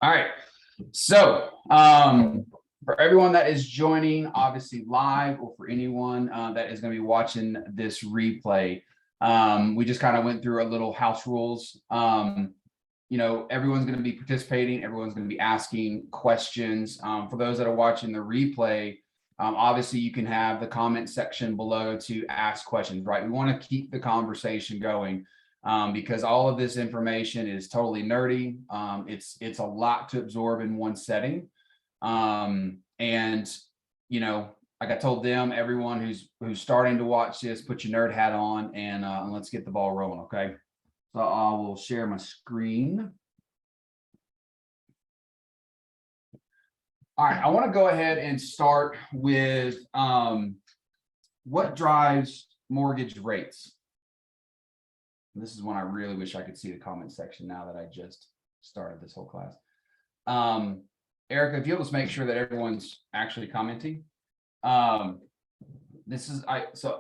All right. So for everyone that is joining, obviously live, or for anyone that is going to be watching this replay, we just kind of went through a little house rules. Everyone's going to be participating. Everyone's going to be asking questions. For those that are watching the replay, obviously you can have the comment section below to ask questions, right? We want to keep the conversation going. Because all of this information is totally nerdy. It's a lot to absorb in one setting. Like I told them, everyone who's starting to watch this, put your nerd hat on and let's get the ball rolling, okay? So I will share my screen. All right, I want to go ahead and start with what drives mortgage rates. This is one I really wish I could see the comment section now that I just started this whole class. Erica, if you'll just make sure that everyone's actually commenting. So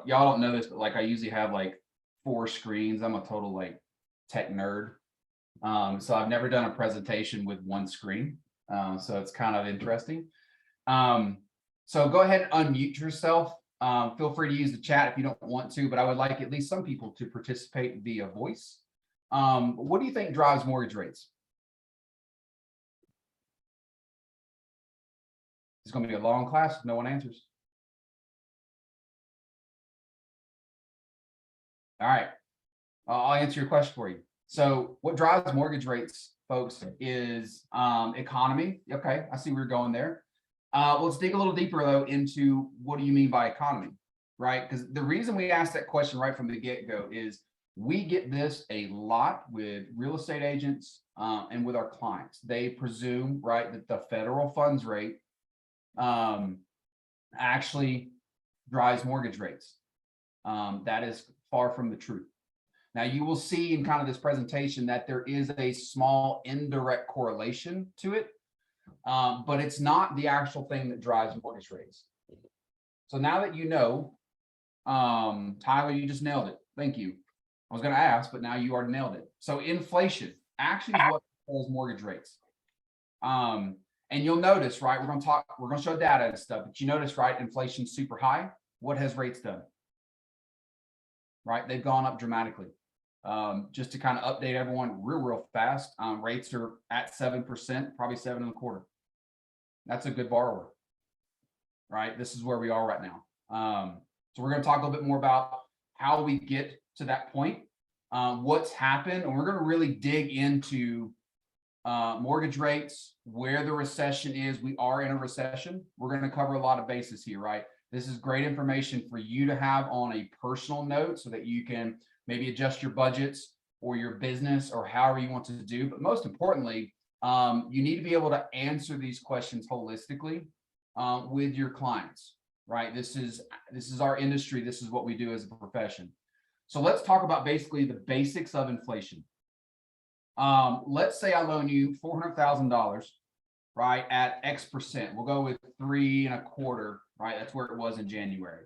y'all don't know this, but like I usually have like 4 screens. I'm a total like tech nerd. So I've never done a presentation with one screen. So it's kind of interesting. So go ahead and unmute yourself. Feel free to use the chat if you don't want to, but I would like at least some people to participate via voice. What do you think drives mortgage rates? It's going to be a long class. No one answers. All right. I'll answer your question for you. So what drives mortgage rates, folks, is economy. Okay, I see where you're going there. Let's dig a little deeper, though, into what do you mean by economy, right? Because the reason we asked that question right from the get-go is we get this a lot with real estate agents and with our clients. They presume, right, that the federal funds rate actually drives mortgage rates. That is far from the truth. Now, you will see in kind of this presentation that there is a small indirect correlation to it. But it's not the actual thing that drives mortgage rates. So now that you know, Tyler, you just nailed it. Thank you. I was going to ask, but now you already nailed it. So inflation actually is what controls mortgage rates. And you'll notice, right? We're going to show data and stuff, but you notice, right? Inflation's super high. What has rates done? Right? They've gone up dramatically. Just to kind of update everyone real fast, rates are at 7%, probably 7.25%. That's a good borrower, right? This is where we are right now. So we're going to talk a little bit more about how we get to that point, what's happened, and we're going to really dig into mortgage rates, where the recession is. We are in a recession. We're going to cover a lot of bases here, right? This is great information for you to have on a personal note so that you can maybe adjust your budgets or your business or however you want to do. But most importantly, you need to be able to answer these questions holistically with your clients, right? This is our industry. This is what we do as a profession. So let's talk about basically the basics of inflation. Let's say I loan you $400,000, right, at X%. We'll go with 3.25%, right? That's where it was in January.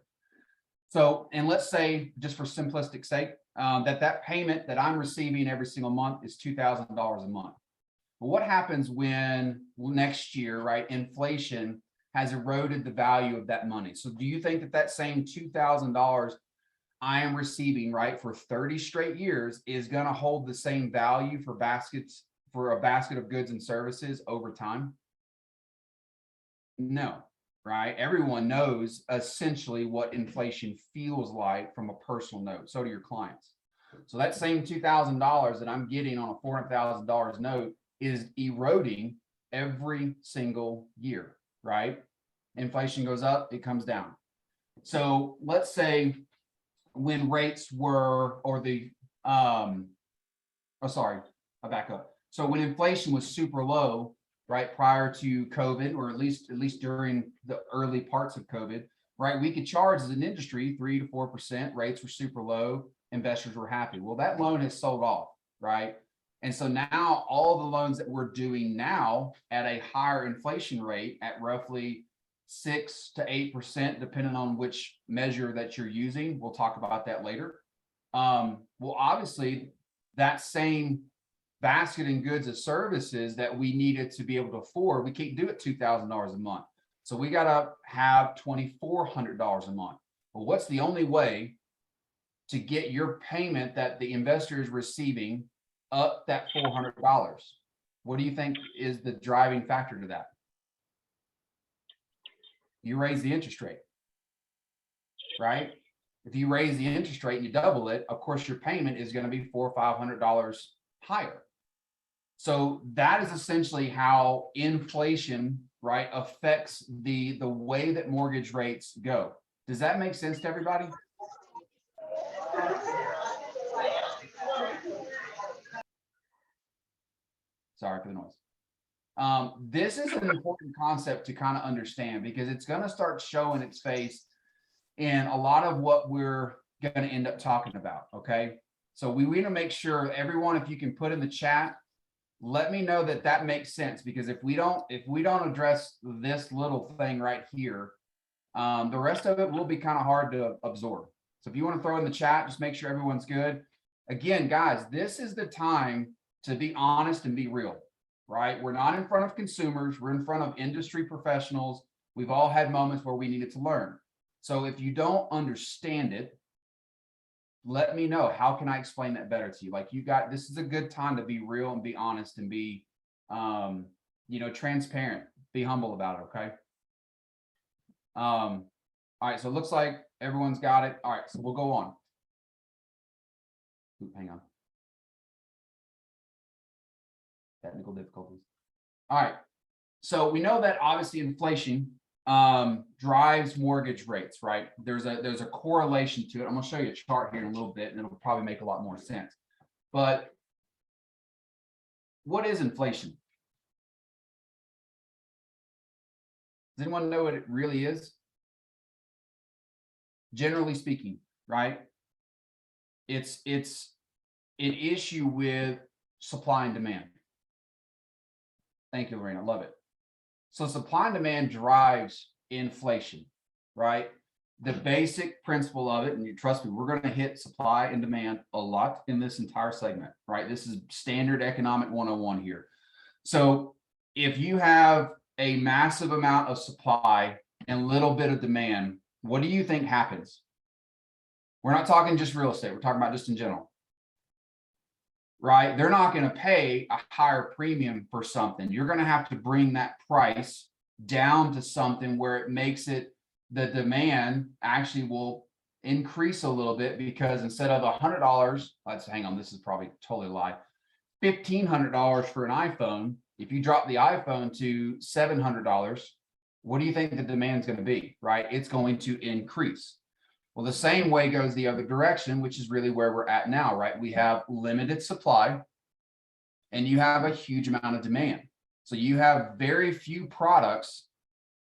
So, and let's say, just for simplistic sake, that payment that I'm receiving every single month is $2,000 a month. But what happens when next year, right, inflation has eroded the value of that money? So do you think that same $2,000 I am receiving, right, for 30 straight years is going to hold the same value for a basket of goods and services over time? No. Right? Everyone knows essentially what inflation feels like from a personal note. So do your clients. So that same $2,000 that I'm getting on a $400,000 note is eroding every single year, right? Inflation goes up, it comes down. So let's say when rates were, I back up. So when inflation was super low, right, prior to COVID, or at least during the early parts of COVID, right, we could charge as an industry 3 to 4%. Rates were super low. Investors were happy. Well, that loan has sold off, right? And so now all the loans that we're doing now at a higher inflation rate at roughly 6 to 8%, depending on which measure that you're using. We'll talk about that later. Well, obviously, that same basket in goods and services that we needed to be able to afford. We can't do it $2,000 a month. So we got to have $2,400 a month. Well, what's the only way to get your payment that the investor is receiving up that $400? What do you think is the driving factor to that? You raise the interest rate, right? If you raise the interest rate and you double it, of course, your payment is going to be $400 or $500 higher. So that is essentially how inflation, right, affects the way that mortgage rates go. Does that make sense to everybody? Sorry for the noise. This is an important concept to kind of understand because it's going to start showing its face in a lot of what we're going to end up talking about. Okay. So we want to make sure everyone, if you can put in the chat, let me know that that makes sense, because if we don't address this little thing right here, the rest of it will be kind of hard to absorb. So if you want to throw in the chat, just make sure everyone's good. Again, guys, this is the time to be honest and be real, right? We're not in front of consumers. We're in front of industry professionals. We've all had moments where we needed to learn. So if you don't understand it, let me know. How can I explain that better to you? Like, this is a good time to be real and be honest and be, transparent, be humble about it. Okay. All right. So it looks like everyone's got it. All right. So we'll go on. Ooh, hang on. Technical difficulties. All right. So we know that obviously inflation drives mortgage rates, right? There's a correlation to it. I'm going to show you a chart here in a little bit, and it'll probably make a lot more sense. But what is inflation? Does anyone know what it really is? Generally speaking, right? It's an issue with supply and demand. Thank you, Lorena. Love it. So supply and demand drives inflation, right? The basic principle of it, and you trust me, we're going to hit supply and demand a lot in this entire segment, right? This is standard economic 101 here. So if you have a massive amount of supply and little bit of demand, what do you think happens? We're not talking just real estate. We're talking about just in general, right? They're not going to pay a higher premium for something. You're going to have to bring that price down to something where it makes it, the demand actually will increase a little bit, because instead of $100, let's hang on, this is probably totally a lie, $1,500 for an iPhone. If you drop the iPhone to $700, what do you think the demand is going to be, right? It's going to increase. Well, the same way goes the other direction, which is really where we're at now, right? We have limited supply and you have a huge amount of demand. So you have very few products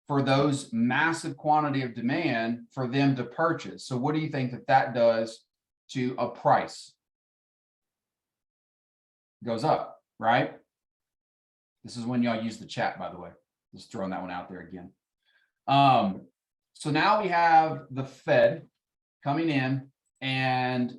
for those massive quantity of demand for them to purchase. So what do you think that does to a price? It goes up, right? This is when y'all use the chat, by the way. Just throwing that one out there again. So now we have the Fed coming in and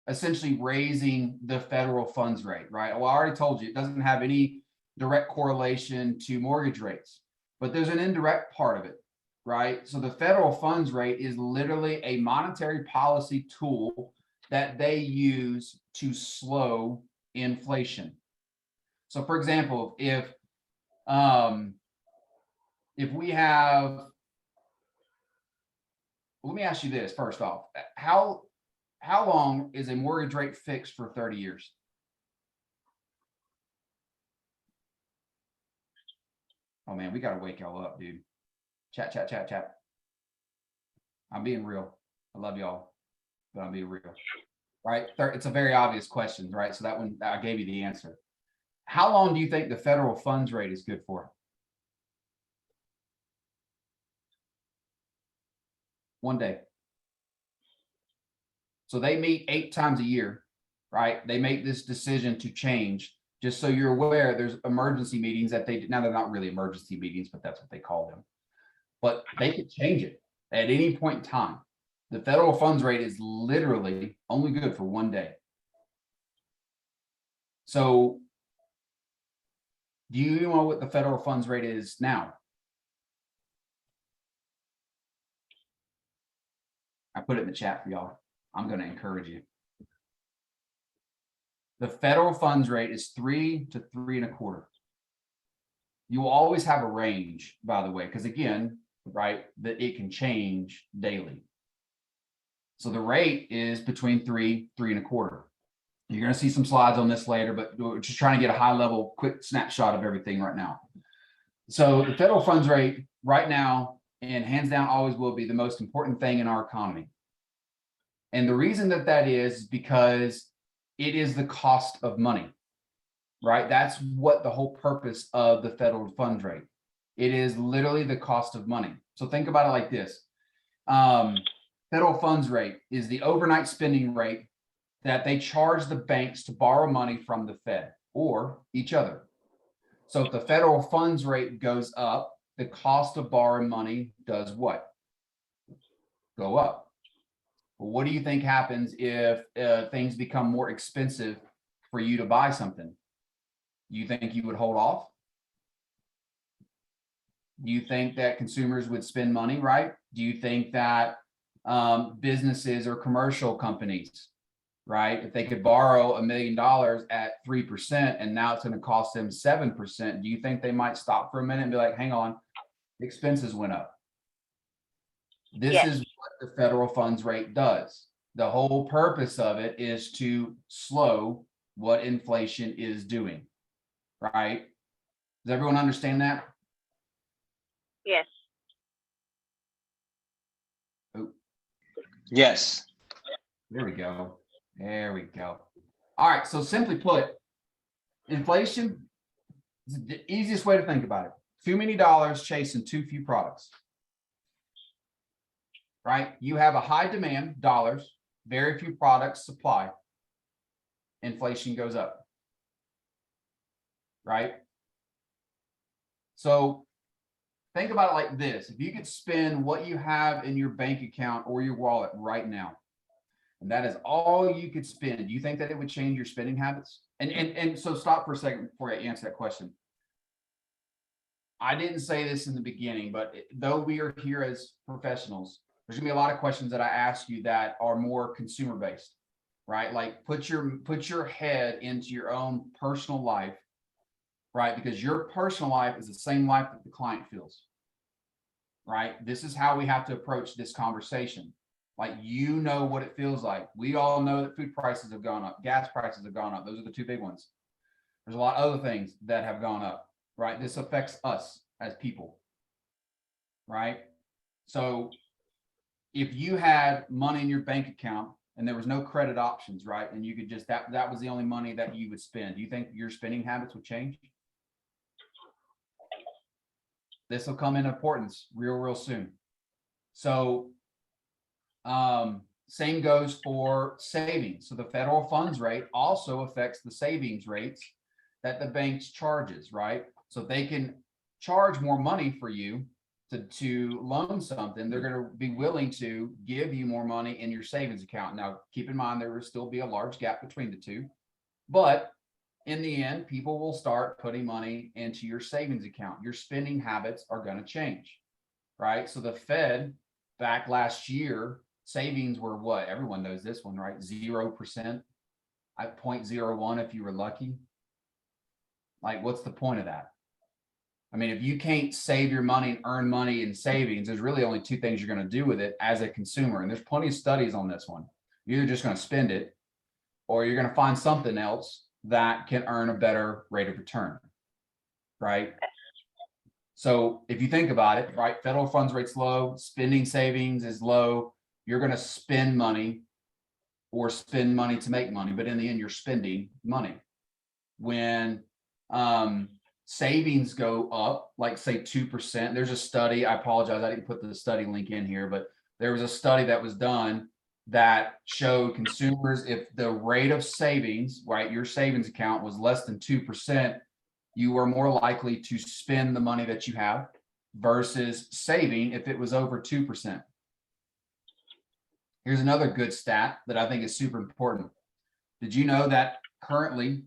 essentially raising the federal funds rate, right? Well, I already told you it doesn't have any direct correlation to mortgage rates, but there's an indirect part of it, right? So the federal funds rate is literally a monetary policy tool that they use to slow inflation. So for example, if we have, let me ask you this first off, how long is a mortgage rate fixed for 30 years? Oh man, we got to wake y'all up, dude. Chat. I'm being real. I love y'all, but I'm being real, right? It's a very obvious question, right? So that one, I gave you the answer. How long do you think the federal funds rate is good for? 1 day. So they meet 8 times a year, right? They make this decision to change. Just so you're aware, there's emergency meetings that now they're not really emergency meetings, but that's what they call them. But they could change it at any point in time. The federal funds rate is literally only good for 1 day. So Do you know what the federal funds rate is now? I put it in the chat for y'all. I'm going to encourage you. The federal funds rate is 3 to 3.25. You will always have a range, by the way, because again, right, that it can change daily. So the rate is between 3.25. You're going to see some slides on this later, but we're just trying to get a high level, quick snapshot of everything right now. So the federal funds rate right now, and hands down always will be the most important thing in our economy. And the reason that that is because it is the cost of money, right? That's what the whole purpose of the federal funds rate. It is literally the cost of money. So think about it like this. Federal funds rate is the overnight spending rate that they charge the banks to borrow money from the Fed or each other. So if the federal funds rate goes up, the cost of borrowing money does what? Go up. Well, what do you think happens if things become more expensive for you to buy something? You think you would hold off? Do you think that consumers would spend money, right? Do you think that businesses or commercial companies, right, if they could borrow $1 million at 3% and now it's going to cost them 7%, do you think they might stop for a minute and be like, hang on, expenses went up? This is what the federal funds rate does. The whole purpose of it is to slow what inflation is doing, right? Does everyone understand that? Yes. Oh, Yes. there we go. There we go. All right. So simply put, inflation is the easiest way to think about it. Too many dollars chasing too few products. Right? You have a high demand, dollars, very few products supply. Inflation goes up. Right? So think about it like this. If you could spend what you have in your bank account or your wallet right now, and that is all you could spend, do you think that it would change your spending habits? And so stop for a second before I answer that question. I didn't say this in the beginning, but though we are here as professionals, there's gonna be a lot of questions that I ask you that are more consumer based, right? Like put your head into your own personal life, right? Because your personal life is the same life that the client feels, right? This is how we have to approach this conversation. Like, you know what it feels like. We all know that food prices have gone up, gas prices have gone up. Those are the two big ones. There's a lot of other things that have gone up, right? This affects us as people, right? So if you had money in your bank account and there was no credit options, right? And you could just, that was the only money that you would spend. Do you think your spending habits would change? This will come in importance real soon. So same goes for savings. So the federal funds rate also affects the savings rates that the banks charges, right? So if they can charge more money for you to loan something, they're going to be willing to give you more money in your savings account. Now, keep in mind, there will still be a large gap between the two, but in the end, people will start putting money into your savings account. Your spending habits are going to change, right? So the Fed back last year, savings were what? Everyone knows this one, right? 0%, at 0.01 if you were lucky. Like, what's the point of that? I mean, if you can't save your money and earn money in savings, there's really only two things you're going to do with it as a consumer. And there's plenty of studies on this one. You're either just going to spend it, or you're going to find something else that can earn a better rate of return, right? So if you think about it, right, federal funds rate's low, spending savings is low. You're going to spend money or spend money to make money, but in the end, you're spending money. When savings go up, like say 2%, there's a study, I apologize, I didn't put the study link in here, but there was a study that was done that showed consumers, if the rate of savings, right, your savings account was less than 2%, you were more likely to spend the money that you have versus saving if it was over 2%. Here's another good stat that I think is super important. Did you know that currently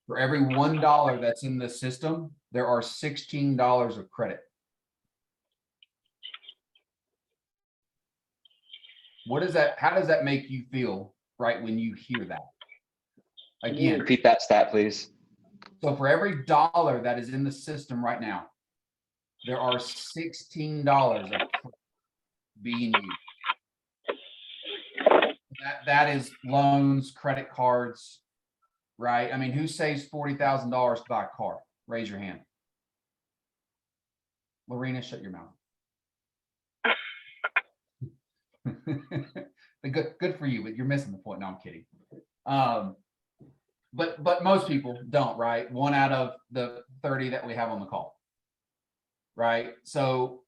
For every $1 that's in the system, there are $16 of credit. What is that? How does that make you feel, right, when you hear that? Can you Again, repeat that stat, please? so for every dollar that is in the system right now, there are $16 of credit being used. That is loans, credit cards, right? I mean, who saves $40,000 to buy a car? Raise your hand. Lorena, shut your mouth. Good for you, but you're missing the point. No, I'm kidding. But most people don't, right? 1 out of the 30 that we have on the call, right? So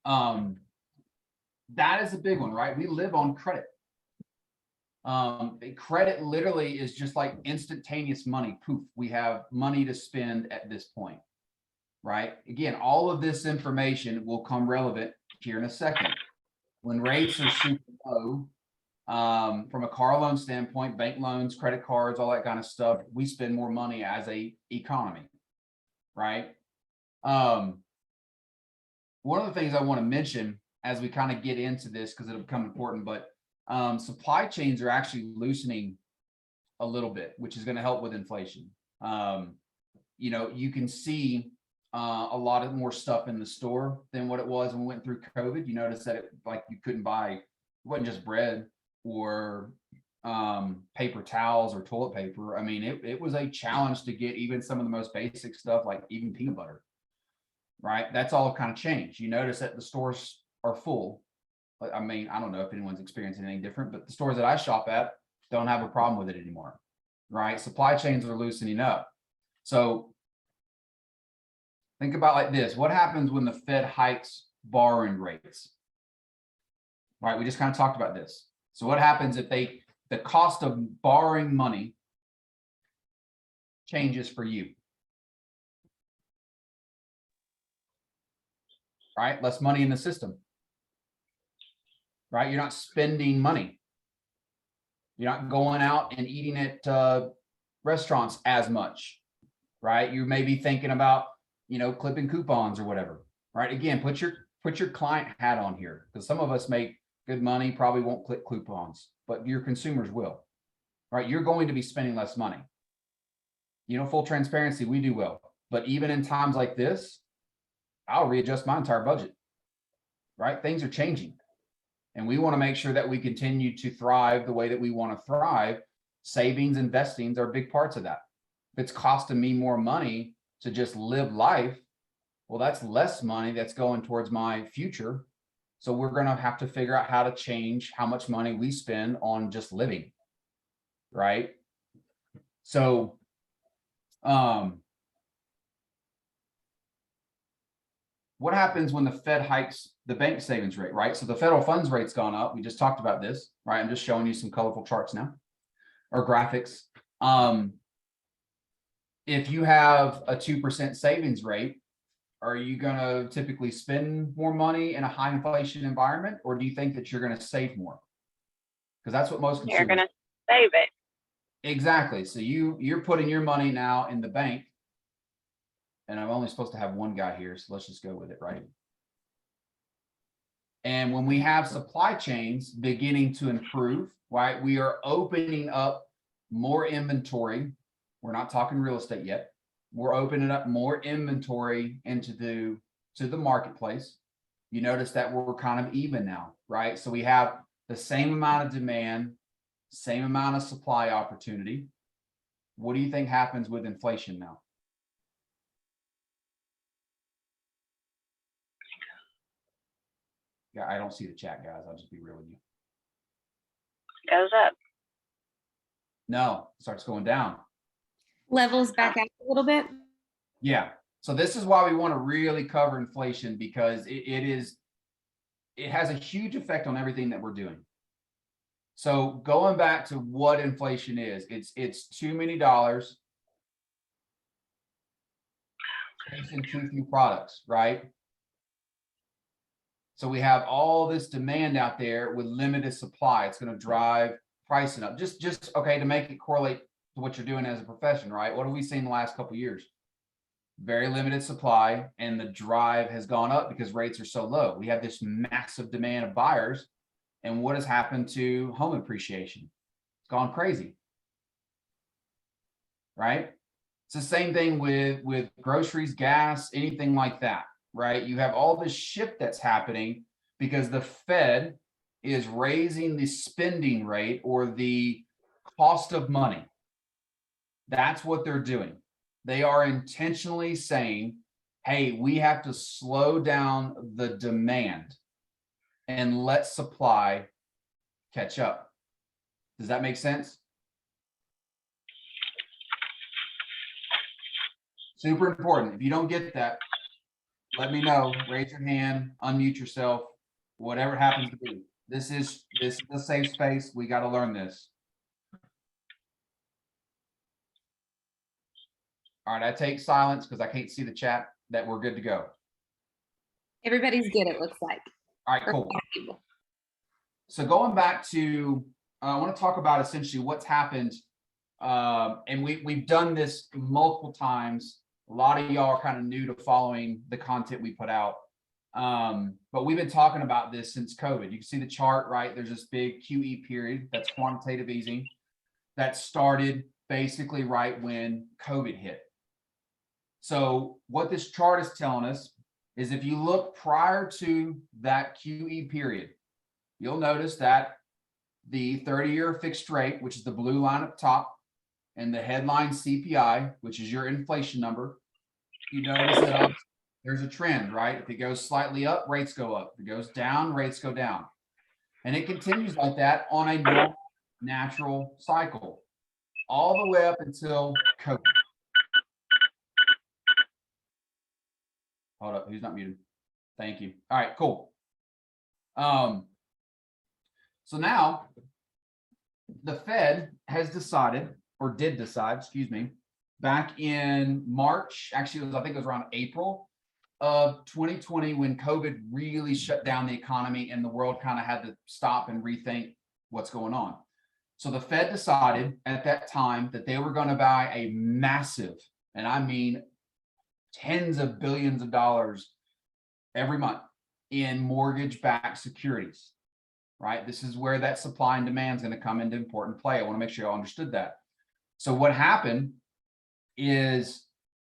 that is a big one, right? We live on credit. Credit literally is just like instantaneous money. Poof, we have money to spend at this point, right? Again, all of this information will come relevant here in a second. When rates are super low, from a car loan standpoint, bank loans, credit cards, all that kind of stuff, we spend more money as a economy, right? One of the things I want to mention as we kind of get into this, because it'll become important, but supply chains are actually loosening a little bit, which is going to help with inflation. You know, you can see a lot of more stuff in the store than what it was when we went through COVID. You notice that like you couldn't buy, it wasn't just bread or paper towels or toilet paper. I mean, it was a challenge to get even some of the most basic stuff, like even peanut butter, right? That's all kind of changed. You notice that the stores are full. I mean, I don't know if anyone's experiencing anything different, but the stores that I shop at don't have a problem with it anymore, right? Supply chains are loosening up. So think about like this. What happens when the Fed hikes borrowing rates? Right, we just kind of talked about this. So what happens if the cost of borrowing money changes for you? Right, less money in the system. Right, you're not spending money. You're not going out and eating at restaurants as much. Right, you may be thinking about, you know, clipping coupons or whatever. Right, again, put your client hat on here, because some of us make good money, probably won't clip coupons, but your consumers will. Right, you're going to be spending less money. You know, full transparency, we do well, but even in times like this, I'll readjust my entire budget. Right, things are changing, and we want to make sure that we continue to thrive the way that we want to thrive. Savings, investings are big parts of that. If it's costing me more money to just live life, well, that's less money that's going towards my future. So we're going to have to figure out how to change how much money we spend on just living, right? So, what happens when the Fed hikes the bank savings rate, right? So the federal funds rate's gone up. We just talked about this, right? I'm just showing you some colorful charts now, or graphics. If you have a 2% savings rate, are you going to typically spend more money in a high inflation environment, or do you think that you're going to save more? Because that's what most consumers. You're going to save it. Exactly. So you're putting your money now in the bank, and I'm only supposed to have one guy here, so let's just go with it, right? And when we have supply chains beginning to improve, right, we are opening up more inventory. We're not talking real estate yet. We're opening up more inventory into the marketplace. You notice that we're kind of even now, right? So we have the same amount of demand, same amount of supply opportunity. What do you think happens with inflation now? Yeah, I don't see the chat, guys. I'll just be real with you. Goes up. No, it starts going down. Levels back out a little bit. Yeah. So this is why we want to really cover inflation, because it has a huge effect on everything that we're doing. So going back to what inflation is, it's too many dollars chasing too few products, right? So we have all this demand out there with limited supply. It's going to drive pricing up. Just okay, to make it correlate to what you're doing as a profession, right? What have we seen the last couple of years? Very limited supply, and the drive has gone up because rates are so low. We have this massive demand of buyers, and what has happened to home appreciation? It's gone crazy, right? It's the same thing with groceries, gas, anything like that, right? You have all this shift that's happening because the Fed is raising the spending rate or the cost of money. That's what they're doing. They are intentionally saying, hey, we have to slow down the demand and let supply catch up. Does that make sense? Super important. If you don't get that, let me know. Raise your hand, unmute yourself, whatever it happens to be. This is a safe space. We got to learn this. All right, I take silence because I can't see the chat that we're good to go. Everybody's good, it looks like. All right, cool. So going back to, I want to talk about essentially what's happened. And we've done this multiple times. A lot of y'all are kind of new to following the content we put out. But we've been talking about this since COVID. You can see the chart, right? There's this big QE period, that's quantitative easing, that started basically right when COVID hit. So what this chart is telling us is if you look prior to that QE period, you'll notice that the 30-year fixed rate, which is the blue line up top, and the headline CPI, which is your inflation number, you notice that there's a trend, right? If it goes slightly up, rates go up. If it goes down, rates go down. And it continues like that on a normal, natural cycle, all the way up until COVID. Hold up, who's not muted? Thank you. All right, cool. So now the Fed has decided, or did decide, excuse me, back in March, actually, I think it was around April of 2020 when COVID really shut down the economy and the world kind of had to stop and rethink what's going on. So the Fed decided at that time that they were going to buy a massive, and I mean tens of billions of dollars every month in mortgage-backed securities, right? This is where that supply and demand is going to come into important play. I want to make sure you all understood that. So what happened is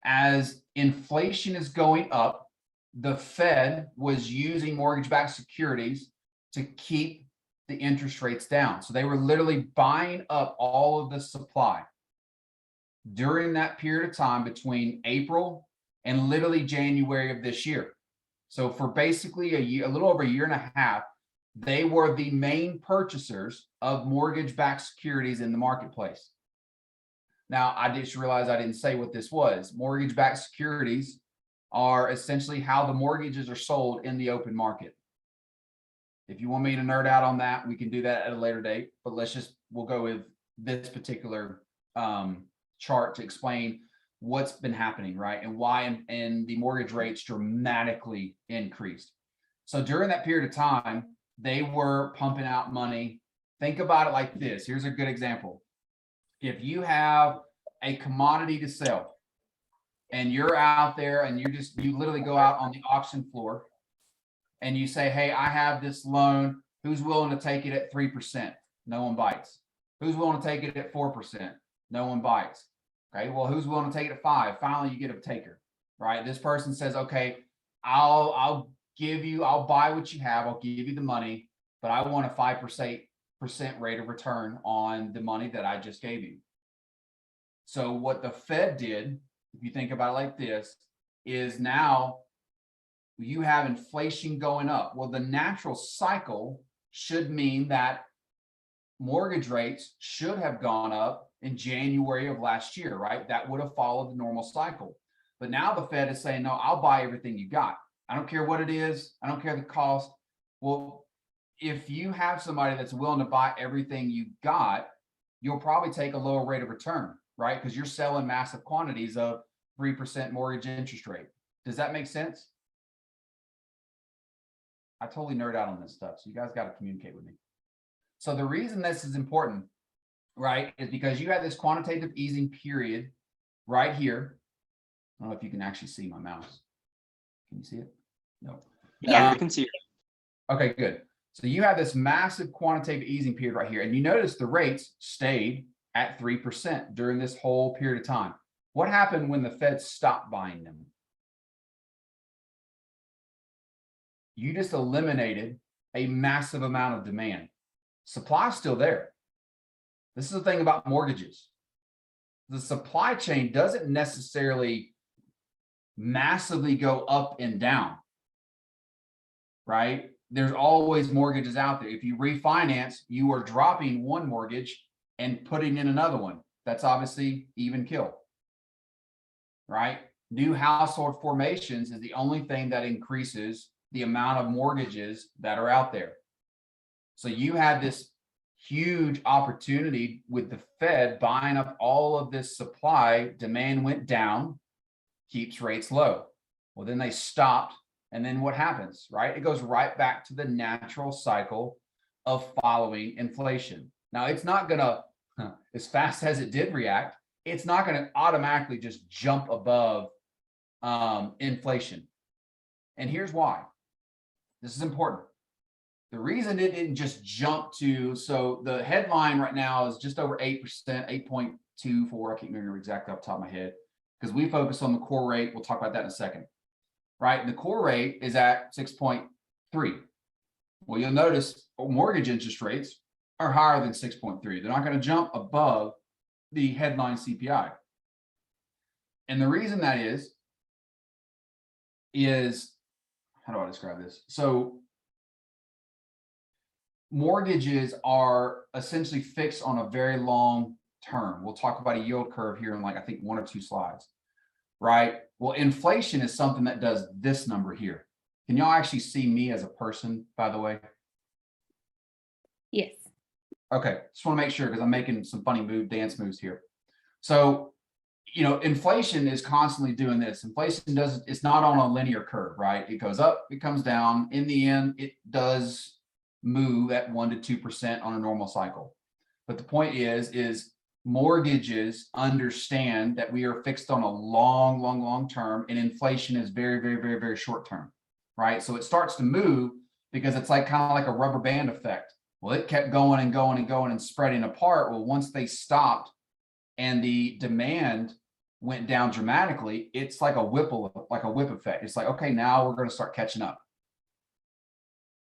as inflation is going up, the Fed was using mortgage-backed securities to keep the interest rates down. So they were literally buying up all of the supply during that period of time between April and literally January of this year. So for basically a year, a little over a year and a half, they were the main purchasers of mortgage-backed securities in the marketplace. Now, I just realized I didn't say what this was. Mortgage-backed securities are essentially how the mortgages are sold in the open market. If you want me to nerd out on that, we can do that at a later date, but we'll go with this particular chart to explain what's been happening, right? And why and the mortgage rates dramatically increased. So during that period of time, they were pumping out money. Think about it like this. Here's a good example. If you have a commodity to sell and you're out there and you literally go out on the auction floor and you say, hey, I have this loan. Who's willing to take it at 3%? No one bites. Who's willing to take it at 4%? No one bites. Okay, well, who's willing to take it at 5%? Finally, you get a taker, right? This person says, okay, I'll buy what you have. I'll give you the money, but I want a 5% rate of return on the money that I just gave you. So what the Fed did, if you think about it like this, is now you have inflation going up. Well, the natural cycle should mean that mortgage rates should have gone up in January of last year, right? That would have followed the normal cycle. But now the Fed is saying, no, I'll buy everything you got. I don't care what it is. I don't care the cost. Well, if you have somebody that's willing to buy everything you got, you'll probably take a lower rate of return, right? Because you're selling massive quantities of 3% mortgage interest rate. Does that make sense? I totally nerd out on this stuff, so you guys got to communicate with me. So the reason this is important right, is because you had this quantitative easing period right here. I don't know if you can actually see my mouse. Can you see it? No. Yeah, we can see. Okay, good. So you have this massive quantitative easing period right here, and you notice the rates stayed at 3% during this whole period of time. What happened when the Fed stopped buying them? You just eliminated a massive amount of demand. Supply is still there. This is the thing about mortgages. The supply chain doesn't necessarily massively go up and down, right? There's always mortgages out there. If you refinance, you are dropping one mortgage and putting in another one. That's obviously even kill, right? New household formations is the only thing that increases the amount of mortgages that are out there. So you had this huge opportunity with the Fed buying up all of this supply. Demand went down, keeps rates low. Well, then they stopped. And then what happens, right? It goes right back to the natural cycle of following inflation. Now, it's not going to, as fast as it did react, it's not going to automatically just jump above inflation. And here's why. This is important. The reason it didn't just jump to, so the headline right now is just over 8%, 8.24. I can't remember exactly off the top of my head because we focus on the core rate. We'll talk about that in a second. Right? And the core rate is at 6.3. Well, you'll notice mortgage interest rates are higher than 6.3. They're not going to jump above the headline CPI. And the reason that is how do I describe this? So mortgages are essentially fixed on a very long term. We'll talk about a yield curve here in I think 1 or 2 slides. Right? Well, inflation is something that does this number here. Can y'all actually see me as a person, by the way? Yes. Okay, just want to make sure because I'm making some funny dance moves here. So, inflation is constantly doing this. Inflation it's not on a linear curve, right? It goes up, it comes down. In the end, it does move at 1 to 2% on a normal cycle. But the point is mortgages understand that we are fixed on a long term, and inflation is very, very, very, very short term, right? So it starts to move because it's kind of like a rubber band effect. Well, it kept going and going and going and spreading apart. Well, once they stopped and the demand went down dramatically, it's like a whip effect. It's like, okay, now we're going to start catching up.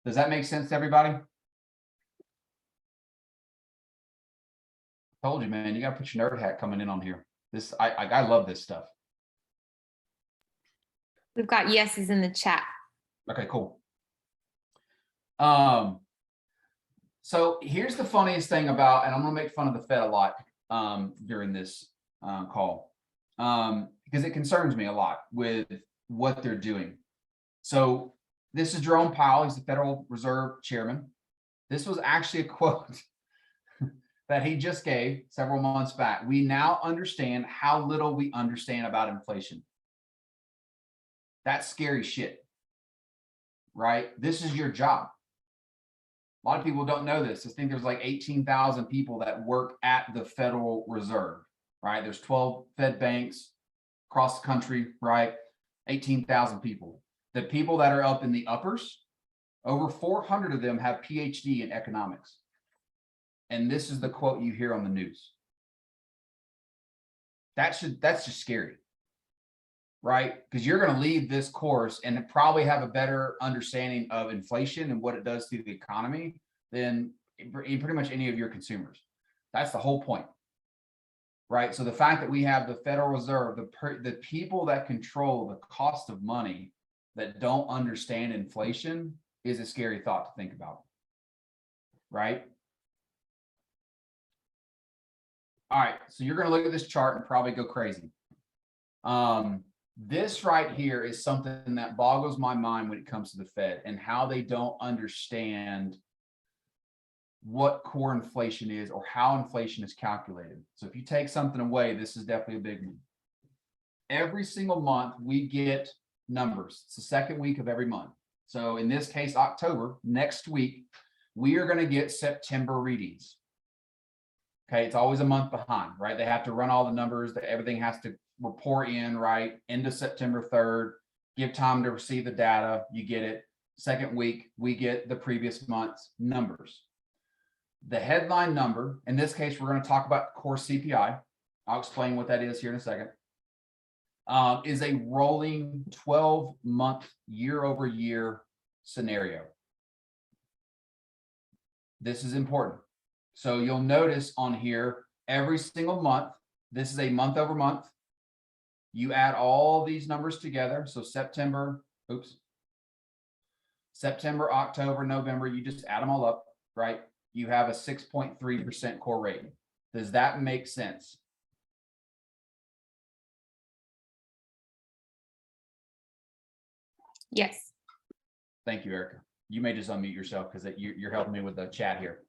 Does that make sense to everybody? Told you, man, you got to put your nerd hat coming in on here. I love this stuff. We've got yeses in the chat. Okay, cool. So here's the funniest thing about, and I'm going to make fun of the Fed a lot during this call because it concerns me a lot with what they're doing. So this is Jerome Powell. He's the Federal Reserve Chairman. This was actually a quote that he just gave several months back. We now understand how little we understand about inflation. That's scary shit, right? This is your job. A lot of people don't know this. I think there's 18,000 people that work at the Federal Reserve, right? There's 12 Fed banks across the country, right? 18,000 people. The people that are up in the uppers, over 400 of them have PhD in economics. And this is the quote you hear on the news. That's just scary, right? Because you're going to leave this course and probably have a better understanding of inflation and what it does to the economy than pretty much any of your consumers. That's the whole point, right? So the fact that we have the Federal Reserve, the people that control the cost of money that don't understand inflation is a scary thought to think about, right? All right, so you're going to look at this chart and probably go crazy. This right here is something that boggles my mind when it comes to the Fed and how they don't understand what core inflation is or how inflation is calculated. So if you take something away, this is definitely a big one. Every single month, we get numbers. It's the second week of every month. So in this case, October, next week, we are going to get September readings. Okay, it's always a month behind, right? They have to run all the numbers, that everything has to report in, right? End of September 3rd, give time to receive the data, you get it. Second week, we get the previous month's numbers. The headline number, in this case, we're going to talk about core CPI. I'll explain what that is here in a second. Is a rolling 12-month year-over-year scenario. This is important. So you'll notice on here, every single month, this is a month over month. You add all these numbers together. So September, October, November, you just add them all up, right? You have a 6.3% core rate. Does that make sense? Yes. Thank you, Erica. You may just unmute yourself because you're helping me with the chat here.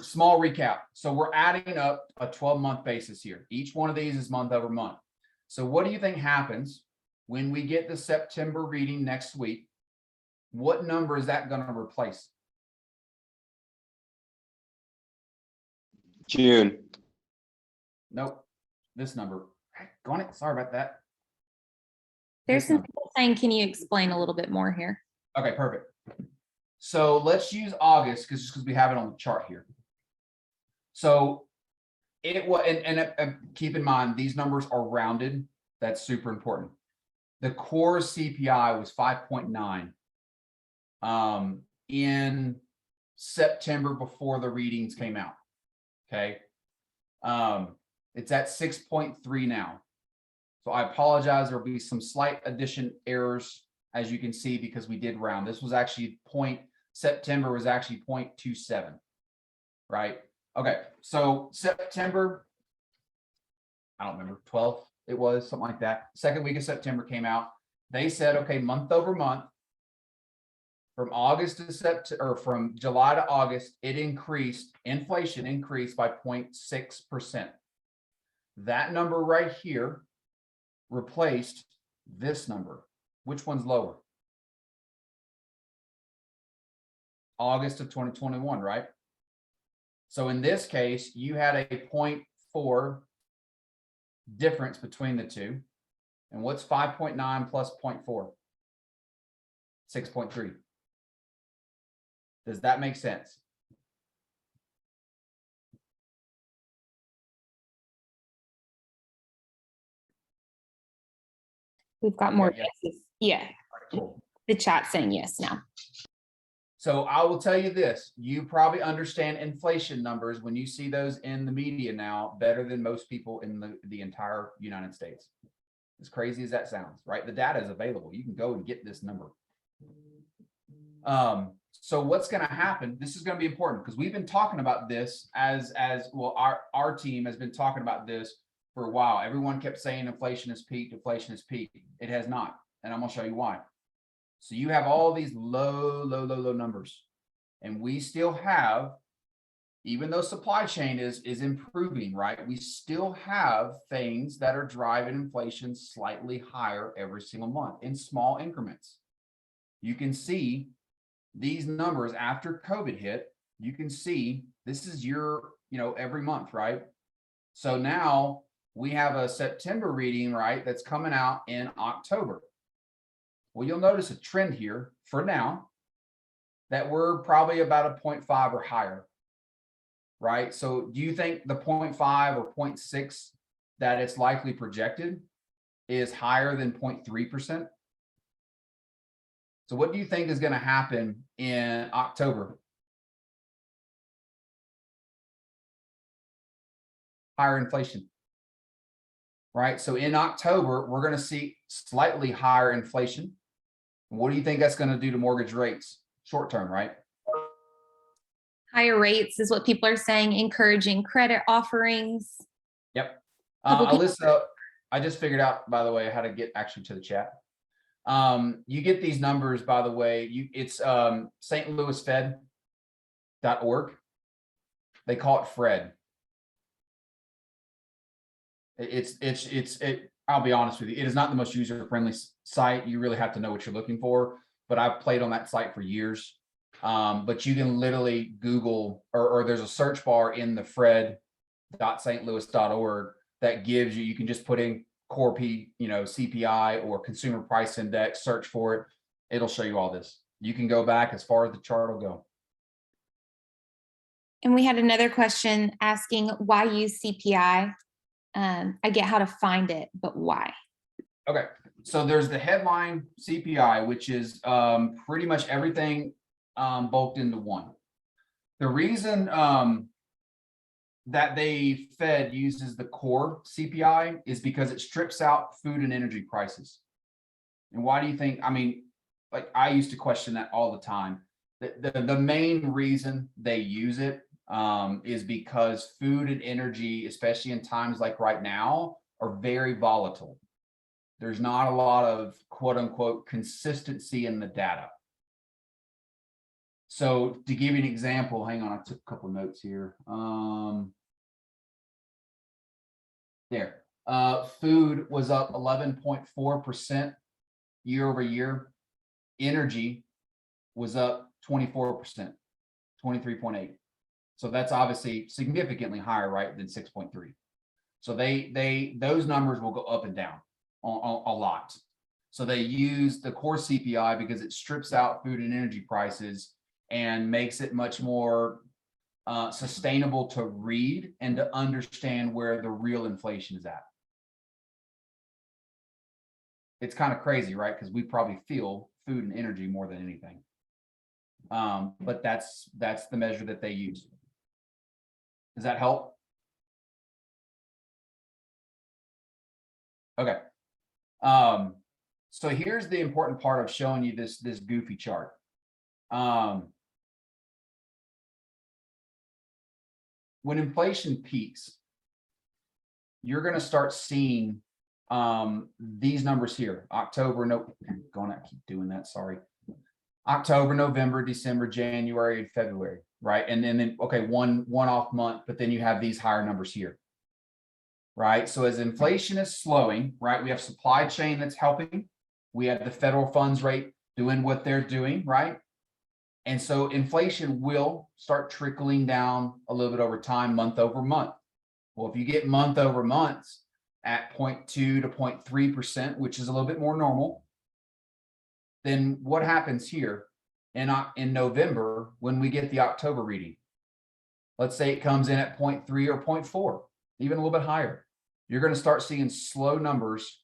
Small recap. So we're adding up a 12-month basis here. Each one of these is month over month. So what do you think happens when we get the September reading next week? What number is that going to replace? June. Nope. This number. Go on it. Sorry about that. There's This some number. people saying, can you explain a little bit more here? Okay, perfect. So let's use August because we have it on the chart here. So it was, and keep in mind, these numbers are rounded. That's super important. The core CPI was 5.9 in September before the readings came out. Okay. It's at 6.3 now. So I apologize. There'll be some slight addition errors, as you can see, because we did round. This was actually September was actually 0.27, right? Okay, so September, I don't remember, 12th it was, something like that. Second week of September came out. They said, okay, month over month, from August to September, or from July to August, inflation increased by 0.6%. That number right here replaced this number. Which one's lower? August of 2021, right? So in this case, you had a 0.4 difference between the two. And what's 5.9 plus 0.4? 6.3. Does that make sense? We've got more Yeah. yeses. Yeah. Cool. The chat saying yes now. So I will tell you this, you probably understand inflation numbers when you see those in the media now better than most people in the entire United States. As crazy as that sounds, right? The data is available. You can go and get this number. So what's going to happen? This is going to be important because we've been talking about this as well. Our team has been talking about this for a while. Everyone kept saying inflation has peaked, inflation has peaked. It has not. And I'm going to show you why. So you have all these low numbers, and we still have, even though supply chain is improving, right? We still have things that are driving inflation slightly higher every single month in small increments. You can see these numbers after COVID hit. You can see this is your, every month, right? So now we have a September reading, right? That's coming out in October. Well, you'll notice a trend here for now that we're probably about a 0.5 or higher, right? So do you think the 0.5 or 0.6 that it's likely projected is higher than 0.3%? So what do you think is going to happen in October? Higher inflation, right? So in October, we're going to see slightly higher inflation. What do you think that's going to do to mortgage rates short term, right? Higher rates is what people are saying, encouraging credit offerings. Yep. Alyssa, I just figured out, by the way, how to get actually to the chat. You get these numbers, by the way, it's stlouisfed.org. They call it Fred. I'll be honest with you, it is not the most user-friendly site. You really have to know what you're looking for, but I've played on that site for years. But you can literally Google, or there's a search bar in the fred.stlouis.org that gives you, you can just put in core CPI or consumer price index, search for it. It'll show you all this. You can go back as far as the chart will go. And we had another question asking why use CPI. I get how to find it, but why? Okay, so there's the headline CPI, which is pretty much everything bulked into one. The reason that the Fed uses the core CPI is because it strips out food and energy prices. And why do you think? I mean, like I used to question that all the time. The main reason they use it is because food and energy, especially in times like right now, are very volatile. There's not a lot of quote unquote consistency in the data. So to give you an example, hang on, I took a couple of notes here. Food was up 11.4% year over year. Energy was up 24%, 23.8. So that's obviously significantly higher, right, than 6.3. So those numbers will go up and down a lot. So they use the core CPI because it strips out food and energy prices and makes it much more sustainable to read and to understand where the real inflation is at. It's kind of crazy, right? Because we probably feel food and energy more than anything. But that's the measure that they use. Does that help? Okay. So here's the important part of showing you this goofy chart. When inflation peaks, you're going to start seeing these numbers here. October, keep doing that, sorry. October, November, December, January, and February, right? And then okay, one off month, but then you have these higher numbers here, right? So as inflation is slowing, right, we have supply chain that's helping. We have the federal funds rate doing what they're doing, right? And so inflation will start trickling down a little bit over time, month over month. Well, if you get month over month at 0.2 to 0.3%, which is a little bit more normal, then what happens here in November when we get the October reading? Let's say it comes in at 0.3 or 0.4, even a little bit higher. You're going to start seeing slow numbers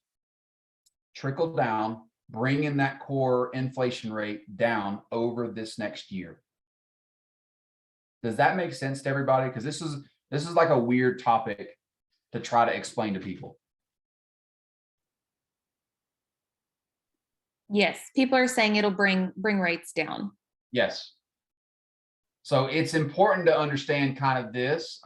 trickle down, bringing that core inflation rate down over this next year. Does that make sense to everybody? Because this is like a weird topic to try to explain to people. Yes, people are saying it'll bring rates down. Yes. So it's important to understand kind of this,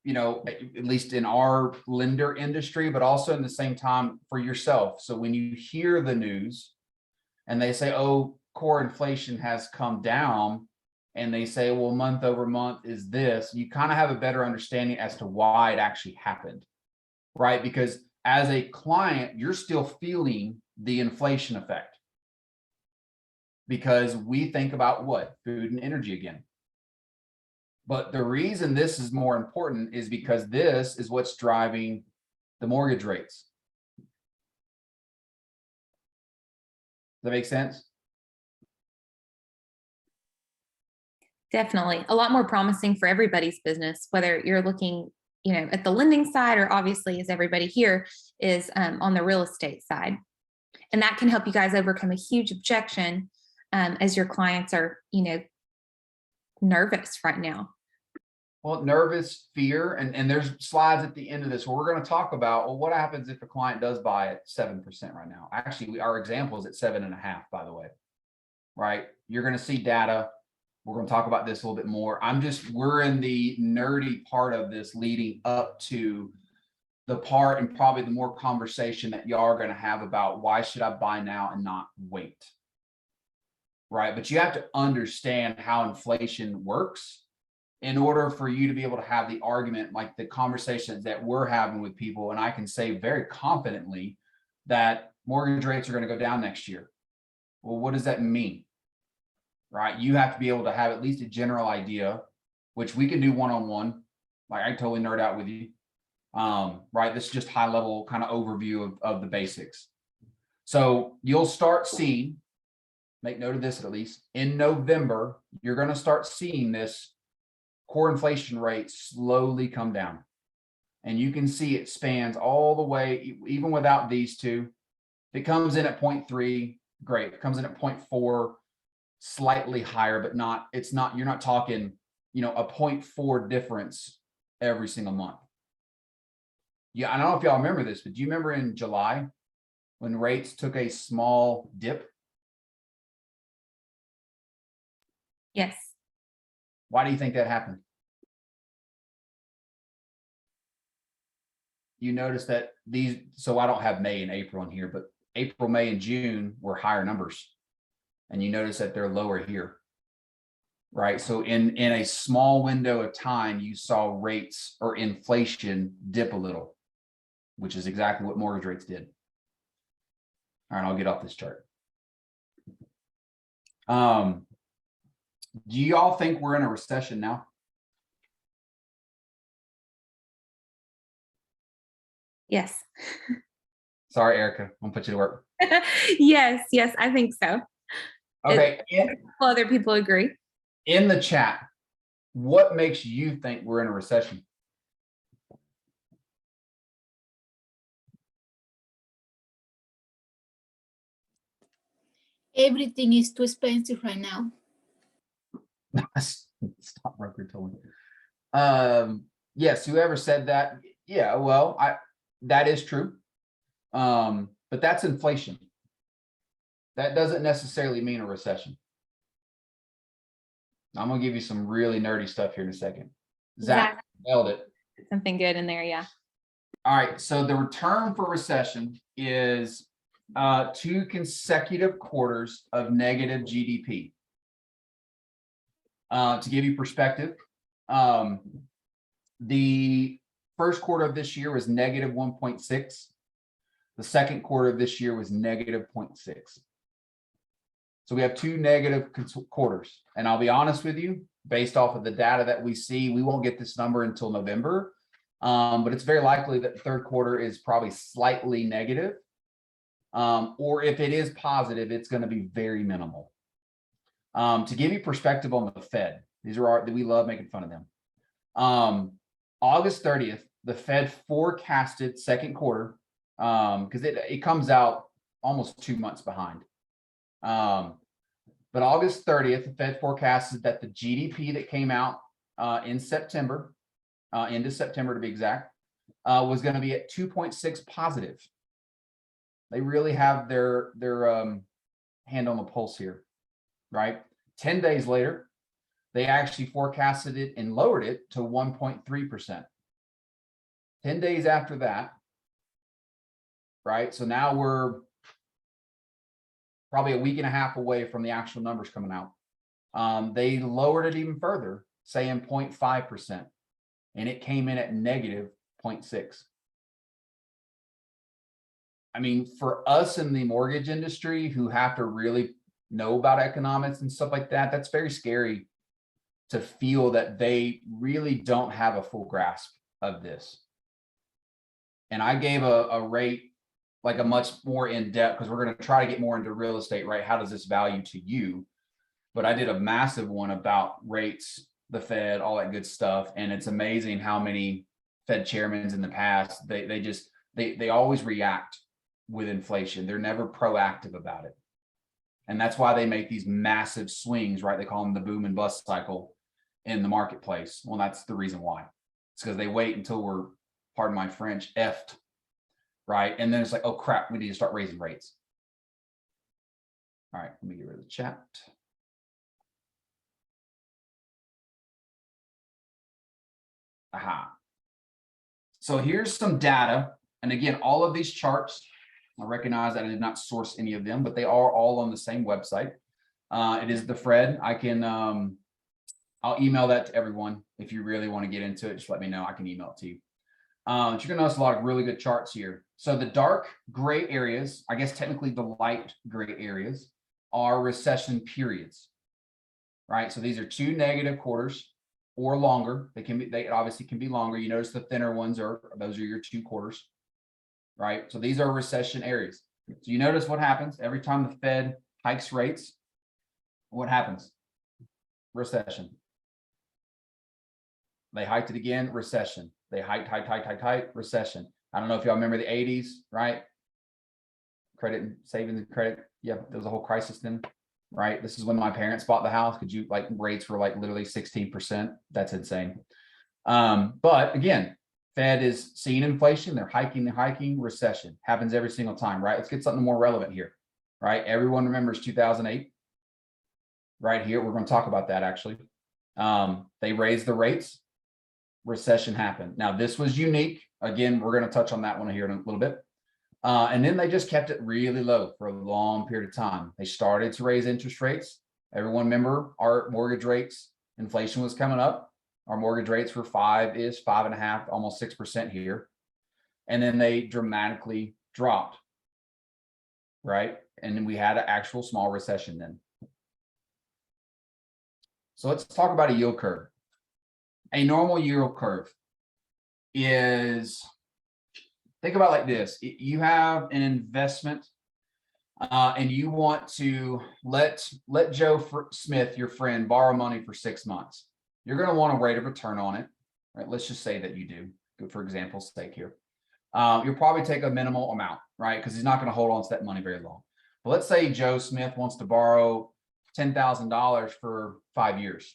you know, at least in our lender industry, but also in the same time for yourself. So when you hear the news and they say, oh, core inflation has come down, and they say, well, month over month is this, you kind of have a better understanding as to why it actually happened, right? Because as a client, you're still feeling the inflation effect because we think about what? Food and energy again. But the reason this is more important is because this is what's driving the mortgage rates. Does that make sense? Definitely. A lot more promising for everybody's business, whether you're looking, you know, at the lending side or obviously as everybody here is on the real estate side. And that can help you guys overcome a huge objection as your clients are, you know, nervous right now. Well, nervous, fear, and there's slides at the end of this where we're going to talk about, well, what happens if a client does buy at 7% right now? Actually, our example is at 7.5%, by the way, right? You're going to see data. We're going to talk about this a little bit more. We're in the nerdy part of this leading up to the part and probably the more conversation that y'all are going to have about why should I buy now and not wait, right? But you have to understand how inflation works in order for you to be able to have the argument, like the conversations that we're having with people. And I can say very confidently that mortgage rates are going to go down next year. Well, what does that mean? right? You have to be able to have at least a general idea, which we can do one-on-one. Like I totally nerd out with you. Right. This is just high level kind of overview of the basics. So you'll start seeing, make note of this at least, in November, you're going to start seeing this core inflation rate slowly come down. And you can see it spans all the way, even without these two. If it comes in at 0.3, great. If it comes in at 0.4, slightly higher, but not, it's not, you're not talking, you know, a 0.4 difference every single month. Yeah, I don't know if y'all remember this, but do you remember in July when rates took a small dip? Yes. Why do you think that happened? You notice that these, so I don't have May and April in here, but April, May, and June were higher numbers. And you notice that they're lower here. Right. So in a small window of time, you saw rates or inflation dip a little, which is exactly what mortgage rates did. All right, I'll get off this chart. Do y'all think we're in a recession now? Yes. Sorry, Erica, I'm gonna put you to work. Yes, yes, I think so. Okay, Other people agree. in the chat, what makes you think we're in a recession? Everything is too expensive right now. Stop broker told me. Yes, whoever said that, yeah, well, that is true. But that's inflation. That doesn't necessarily mean a recession. I'm gonna give you some really nerdy stuff here in a second. Zach nailed it. Something good in there, yeah. All right, so the return for recession is 2 consecutive quarters of negative GDP. To give you perspective, the first quarter of this year was negative 1.6. The second quarter of this year was negative 0.6. So we have 2 negative quarters. And I'll be honest with you, based off of the data that we see, we won't get this number until November. But it's very likely that the third quarter is probably slightly negative. Or if it is positive, it's going to be very minimal. To give you perspective on the Fed, these are we love making fun of them. August 30th, the Fed forecasted second quarter, because it comes out almost 2 months behind. But August 30th, the Fed forecasted that the GDP that came out in September, into September to be exact, was going to be at 2.6 positive. They really have their hand on the pulse here, right? 10 days later, they actually forecasted it and lowered it to 1.3%. 10 days after that, right? So now we're probably a week and a half away from the actual numbers coming out. They lowered it even further, saying 0.5%, and it came in at negative 0.6. I mean, for us in the mortgage industry who have to really know about economics and stuff like that, that's very scary to feel that they really don't have a full grasp of this. And I gave a rate, like a much more in-depth, because we're going to try to get more into real estate, right? How does this value to you? But I did a massive one about rates, the Fed, all that good stuff. And it's amazing how many Fed chairmen in the past, they always react with inflation. They're never proactive about it. And that's why they make these massive swings, right? They call them the boom and bust cycle in the marketplace. Well, that's the reason why. It's because they wait until we're, pardon my French, effed, right? And then it's like, oh crap, we need to start raising rates. All right, let me get rid of the chat. Aha. So here's some data. And again, all of these charts, I recognize that I did not source any of them, but they are all on the same website. It is the Fred. I can, I'll email that to everyone. If you really want to get into it, just let me know. I can email it to you. But you're gonna notice a lot of really good charts here. So the dark gray areas, I guess technically the light gray areas, are recession periods. right? So these are 2 negative quarters or longer. They obviously can be longer. You notice the thinner ones those are your 2 quarters, right? So these are recession areas. So you notice what happens every time the Fed hikes rates. What happens? Recession. They hiked it again, recession. They hiked, recession. I don't know if y'all remember the 80s, right? Credit and saving the credit. Yeah, there was a whole crisis then, right? This is when my parents bought the house. Could you like rates were like literally 16%? That's insane. But again, Fed is seeing inflation. They're hiking, recession happens every single time, right? Let's get something more relevant here, right? Everyone remembers 2008. Right here, we're going to talk about that actually. They raised the rates, recession happened. Now this was unique. Again, we're going to touch on that one here in a little bit. And then they just kept it really low for a long period of time. They started to raise interest rates. Everyone remember our mortgage rates, inflation was coming up. Our mortgage rates were 5-ish, 5.5, almost 6% here. And then they dramatically dropped, right? And then we had an actual small recession then. So let's talk about a yield curve. A normal yield curve is, think about it like this. You have an investment and you want to let Joe Smith, your friend, borrow money for 6 months. You're going to want a rate of return on it, right? Let's just say that you do, for example's sake here. You'll probably take a minimal amount, right? Because he's not going to hold on to that money very long. But let's say Joe Smith wants to borrow $10,000 for 5 years,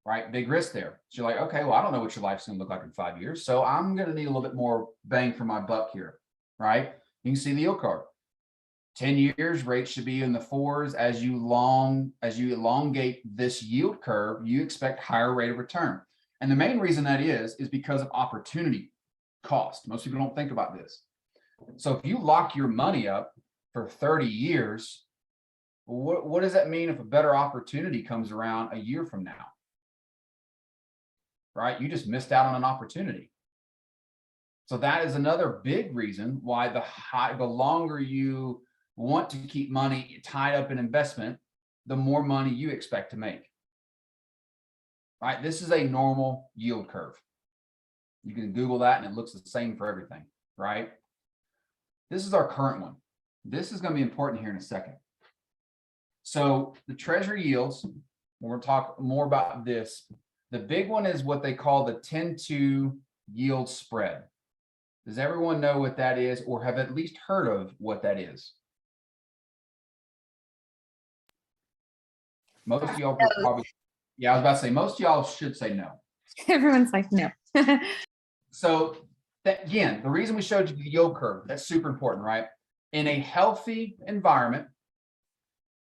right? Big risk there. So you're like, okay, well, I don't know what your life's going to look like in 5 years. So I'm going to need a little bit more bang for my buck here, right? You can see the yield curve. 10 years, rates should be in the 4s. As you elongate this yield curve, you expect higher rate of return. And the main reason that is because of opportunity cost. Most people don't think about this. So if you lock your money up for 30 years, what does that mean if a better opportunity comes around a year from now? Right? You just missed out on an opportunity. So that is another big reason why the longer you want to keep money tied up in investment, the more money you expect to make. Right? This is a normal yield curve. You can Google that and it looks the same for everything, right? This is our current one. This is going to be important here in a second. So the treasury yields, we're going to talk more about this. The big one is what they call the 10-2 yield spread. Does everyone know what that is or have at least heard of what that is? Most of y'all probably, yeah, I was about to say, most of y'all should say no. Everyone's like, no. So that, again, the reason we showed you the yield curve, that's super important, right? In a healthy environment,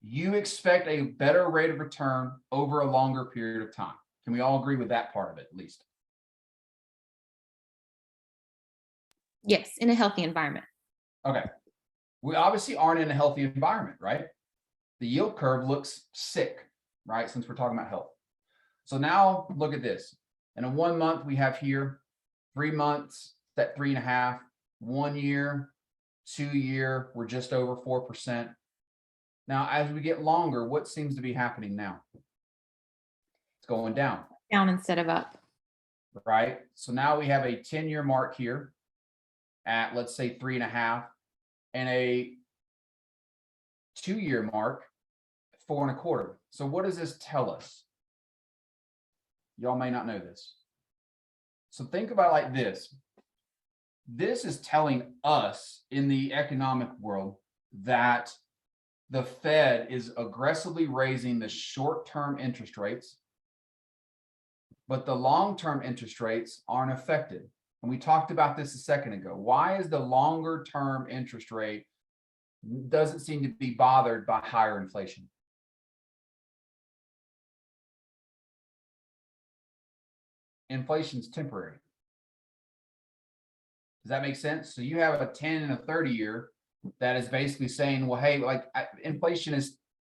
you expect a better rate of return over a longer period of time. Can we all agree with that part of it, at least? Yes, in a healthy environment. Okay. We obviously aren't in a healthy environment, right? The yield curve looks sick, right? Since we're talking about health. So now look at this. In a 1 month, we have here 3 months, that 3.5, 1 year, 2 year, we're just over 4%. Now, as we get longer, what seems to be happening now? It's going down. Down instead of up. Right? So now we have a 10-year mark here at, let's say, 3.5, and a 2-year mark, 4.25. So what does this tell us? Y'all may not know this. So think about it like this. This is telling us in the economic world that the Fed is aggressively raising the short-term interest rates, but the long-term interest rates aren't affected. And we talked about this a second ago. Why is the longer-term interest rate doesn't seem to be bothered by higher inflation? Inflation's temporary. Does that make sense? So you have a 10 and a 30 year that is basically saying, well, hey, like inflation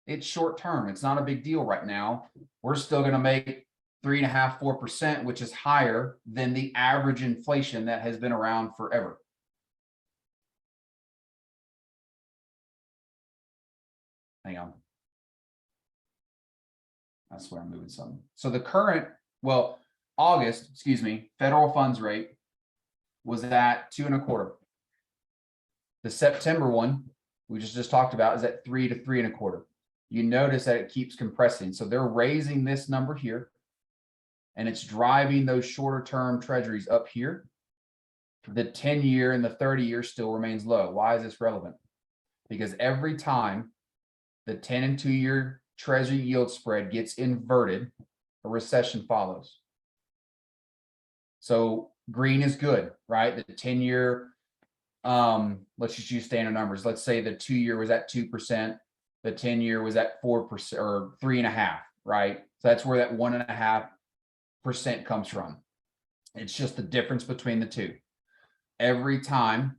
it's short term. It's not a big deal right now. We're still going to make 3.5%, 4%, which is higher than the average inflation that has been around forever. Hang on. I swear I'm moving something. So the current, well, August, excuse me, federal funds rate was at 2.25. The September one, we just talked about, is at 3 to 3.25. You notice that it keeps compressing. So they're raising this number here, and it's driving those shorter term treasuries up here. The 10-year and the 30-year still remains low. Why is this relevant? Because every time the 10 and 2-year treasury yield spread gets inverted, a recession follows. So green is good, right? The 10-year, let's just use standard numbers. Let's say the 2-year was at 2%, the 10-year was at 4% or 3.5%, right? So that's where that 1.5% comes from. It's just the difference between the two. Every time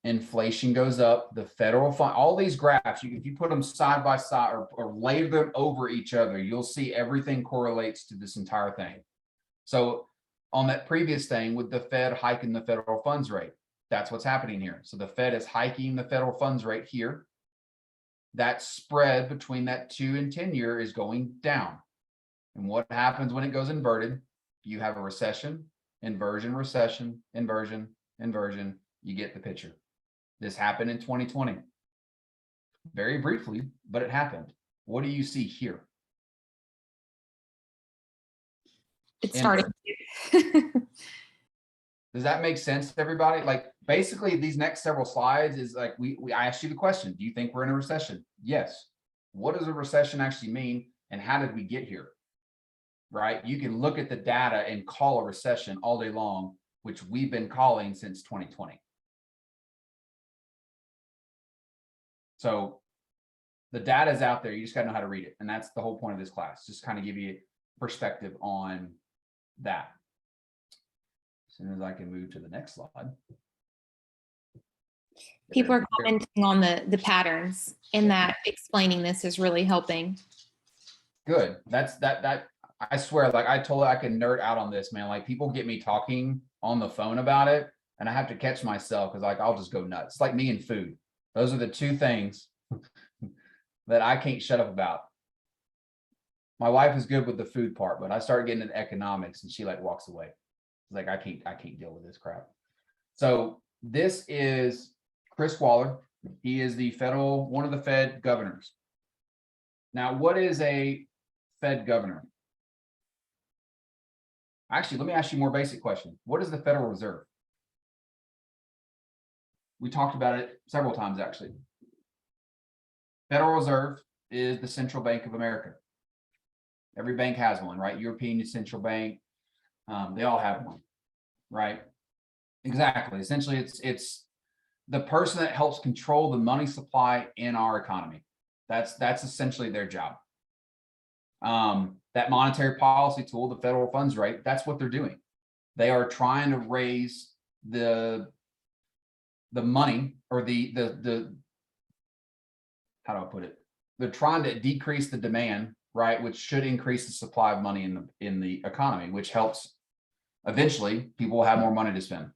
inflation goes up, the federal fund, all these graphs, if you put them side by side or lay them over each other, you'll see everything correlates to this entire thing. So on that previous thing with the Fed hiking the federal funds rate, that's what's happening here. So the Fed is hiking the federal funds rate here. That spread between that 2 and 10-year is going down. And what happens when it goes inverted? You have a recession, inversion, recession, inversion, inversion. You get the picture. This happened in 2020. Very briefly, but it happened. What do you see here? It started. Does that make sense to everybody? Like basically these next several slides is like, I asked you the question, do you think we're in a recession? Yes. What does a recession actually mean? And how did we get here? Right? You can look at the data and call a recession all day long, which we've been calling since 2020. So the data is out there. You just got to know how to read it. And that's the whole point of this class, just kind of give you perspective on that. As soon as I can move to the next slide. People are commenting on the patterns, and that explaining this is really helping. Good. That I swear, like I told you, I can nerd out on this, man. Like people get me talking on the phone about it, and I have to catch myself because like I'll just go nuts. It's like me and food. Those are the two things that I can't shut up about. My wife is good with the food part, but I start getting into economics and she like walks away. It's like I can't deal with this crap. So this is Chris Waller. He is the one of the Fed governors. Now, what is a Fed governor? Actually, let me ask you a more basic question. What is the Federal Reserve? We talked about it several times, actually. Federal Reserve is the central bank of America. Every bank has one, right? European Central Bank, they all have one, right? Exactly. Essentially, it's the person that helps control the money supply in our economy. That's essentially their job. That monetary policy tool, the federal funds rate, that's what they're doing. They are trying to raise the money or the how do I put it? They're trying to decrease the demand, right? Which should increase the supply of money in the economy, which helps eventually people will have more money to spend.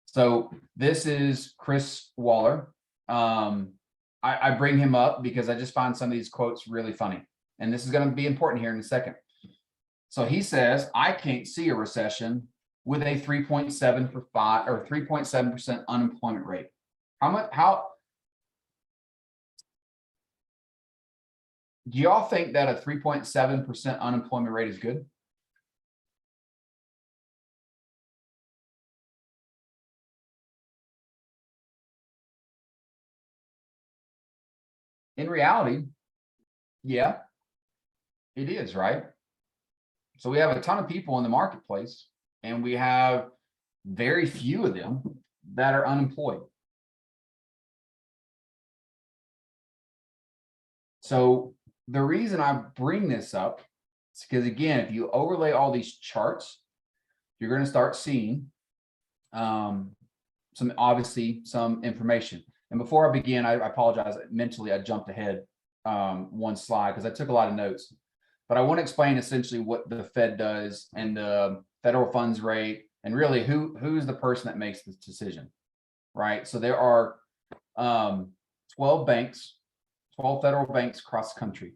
So this is Chris Waller. I bring him up because I just find some of these quotes really funny. And this is going to be important here in a second. So he says, I can't see a recession with a 3.7% unemployment rate. How do y'all think that a 3.7% unemployment rate is good? In reality, yeah, it is, right? So we have a ton of people in the marketplace, and we have very few of them that are unemployed. So the reason I bring this up is because, again, if you overlay all these charts, you're going to start seeing some information. And before I begin, I apologize. Mentally, I jumped ahead one slide because I took a lot of notes. But I want to explain essentially what the Fed does and the federal funds rate, and really who's the person that makes this decision, right? So there are 12 federal banks across the country.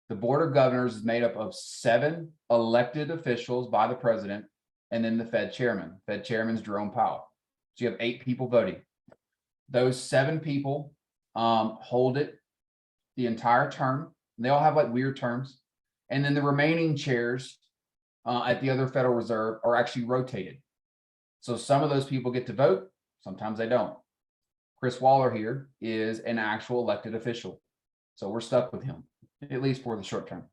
The board of governors is made up of 7 elected officials by the president, and then the Fed chairman. Fed chairman's Jerome Powell. So you have 8 people voting. Those 7 people hold it the entire term. They all have like weird terms. And then the remaining chairs at the other Federal Reserve are actually rotated. So some of those people get to vote, sometimes they don't. Chris Waller here is an actual elected official. So we're stuck with him, at least for the short term.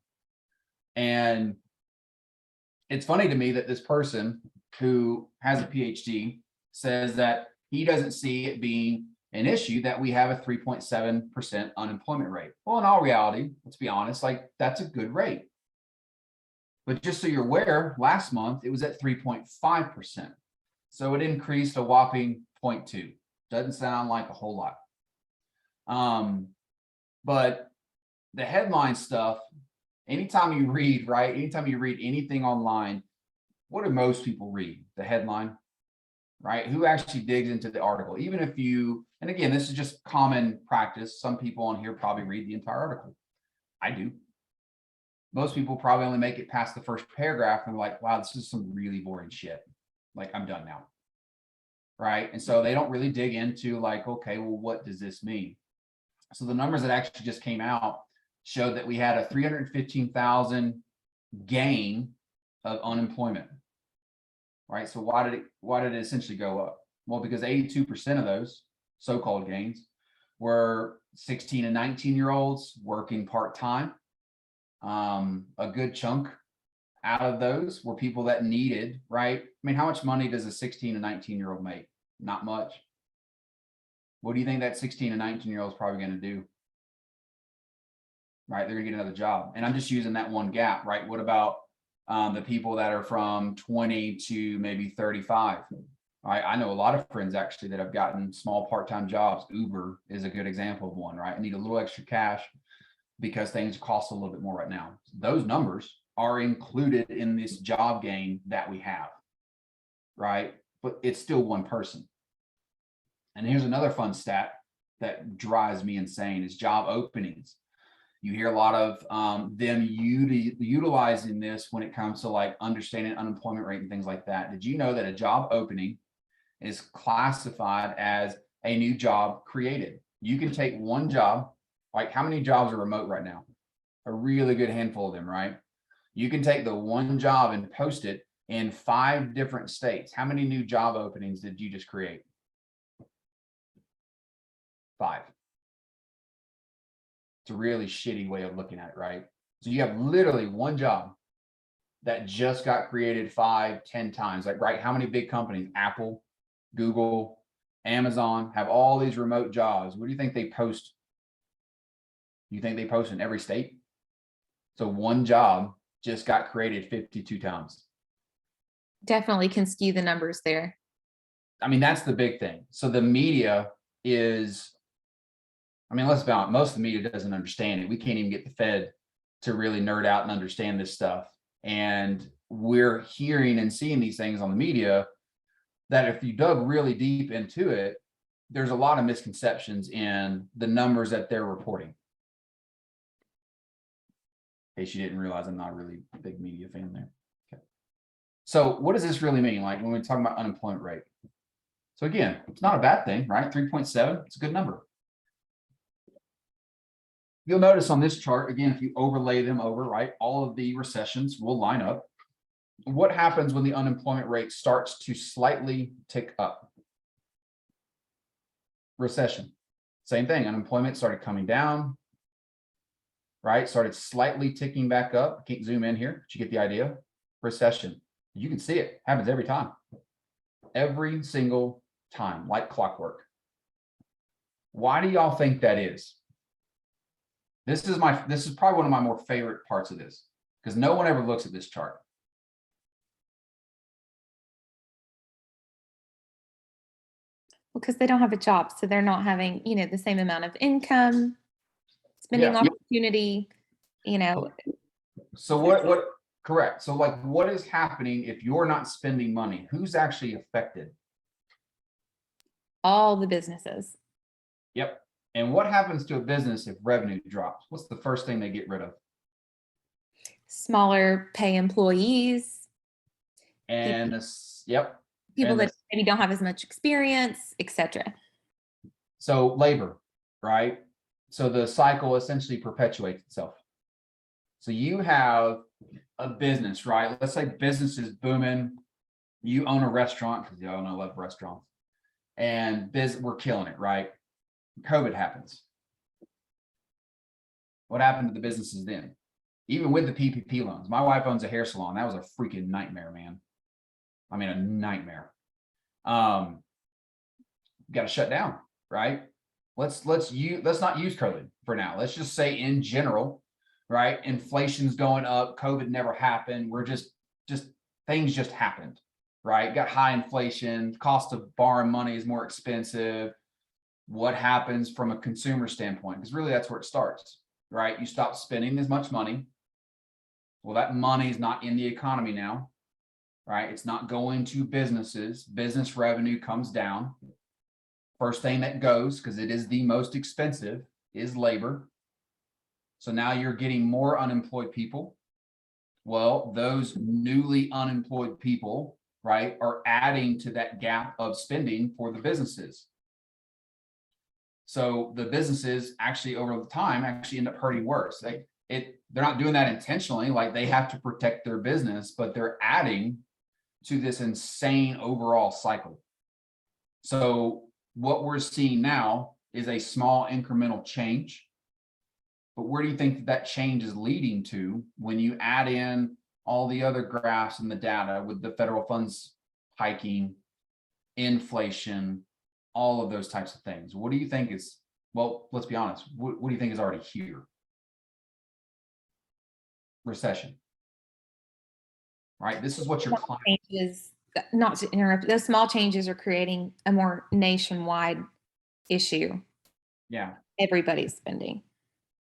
And it's funny to me that this person who has a PhD says that he doesn't see it being an issue that we have a 3.7% unemployment rate. Well, in all reality, let's be honest, like that's a good rate. But just so you're aware, last month it was at 3.5%. So it increased a whopping 0.2. Doesn't sound like a whole lot. But the headline stuff, anytime you read, right? Anytime you read anything online, what do most people read? The headline, right? Who actually digs into the article? Even if you, and again, this is just common practice. Some people on here probably read the entire article. I do. Most people probably only make it past the first paragraph and like, wow, this is some really boring shit. Like, I'm done now. Right. And so they don't really dig into like, okay, well, what does this mean? So the numbers that actually just came out showed that we had a 315,000 gain of unemployment. Right. So why did it essentially go up? Well, because 82% of those so-called gains were 16 and 19-year-olds working part-time. A good chunk out of those were people that needed, right? I mean, how much money does a 16 and 19-year-old make? Not much. What do you think that 16 and 19-year-old is probably going to do? Right, they're going to get another job. And I'm just using that one gap, right? What about the people that are from 20 to maybe 35? Right, I know a lot of friends actually that have gotten small part-time jobs. Uber is a good example of one, right? I need a little extra cash because things cost a little bit more right now. Those numbers are included in this job gain that we have, right? But it's still one person. And here's another fun stat that drives me insane is job openings. You hear a lot of them utilizing this when it comes to like understanding unemployment rate and things like that. Did you know that a job opening is classified as a new job created? You can take one job, like how many jobs are remote right now? A really good handful of them, right? You can take the one job and post it in 5 different states. How many new job openings did you just create? 5. It's a really shitty way of looking at it, right? So you have literally one job that just got created 5, 10 times. Like, right, how many big companies, Apple, Google, Amazon, have all these remote jobs? What do you think they post? You think they post in every state? So one job just got created 52 times. Definitely can skew the numbers there. I mean, that's the big thing. So the media is, I mean, let's be honest, most of the media doesn't understand it. We can't even get the Fed to really nerd out and understand this stuff. And we're hearing and seeing these things on the media that if you dug really deep into it, there's a lot of misconceptions in the numbers that they're reporting. In case you didn't realize, I'm not a really big media fan there. Okay. So what does this really mean? Like when we talk about unemployment rate. So again, it's not a bad thing, right? 3.7, it's a good number. You'll notice on this chart, again, if you overlay them over, right, all of the recessions will line up. What happens when the unemployment rate starts to slightly tick up? Recession. Same thing, unemployment started coming down, right? Started slightly ticking back up. I can't zoom in here, but you get the idea. Recession. You can see it happens every time. Every single time, like clockwork. Why do y'all think that is? This is probably one of my more favorite parts of this, because no one ever looks at this chart. Because they don't have a job, so they're not having, the same amount of income, spending opportunity, So what correct. So like what is happening if you're not spending money? Who's actually affected? all the businesses. Yep. And what happens to a business if revenue drops? What's the first thing they get rid of? smaller pay employees, And yep. people And that maybe don't have as much experience, etc. so labor, right? So the cycle essentially perpetuates itself. So you have a business, right? Let's say business is booming. You own a restaurant because y'all know I love restaurants, and we're killing it, right? COVID happens. What happened to the businesses then? Even with the PPP loans, my wife owns a hair salon. That was a freaking nightmare, man. I mean, a nightmare. Got to shut down, right? Let's not use COVID for now. Let's just say in general, right? Inflation's going up. COVID never happened. We're just things just happened, right? Got high inflation. Cost of borrowing money is more expensive. What happens from a consumer standpoint? Because really, that's where it starts, right? You stop spending as much money. Well, that money is not in the economy now, right? It's not going to businesses. Business revenue comes down. First thing that goes, because it is the most expensive, is labor. So now you're getting more unemployed people. Well, those newly unemployed people, right, are adding to that gap of spending for the businesses. So the businesses actually over the time actually end up hurting worse. They're not doing that intentionally, like they have to protect their business, but they're adding to this insane overall cycle. So what we're seeing now is a small incremental change. But where do you think that change is leading to when you add in all the other graphs and the data with the federal funds hiking, inflation, all of those types of things? What do you think is, well, let's be honest, what do you think is already here? Recession. Right? This is what your client Changes, not to interrupt, those small changes are creating a more nationwide issue. yeah. Everybody's spending.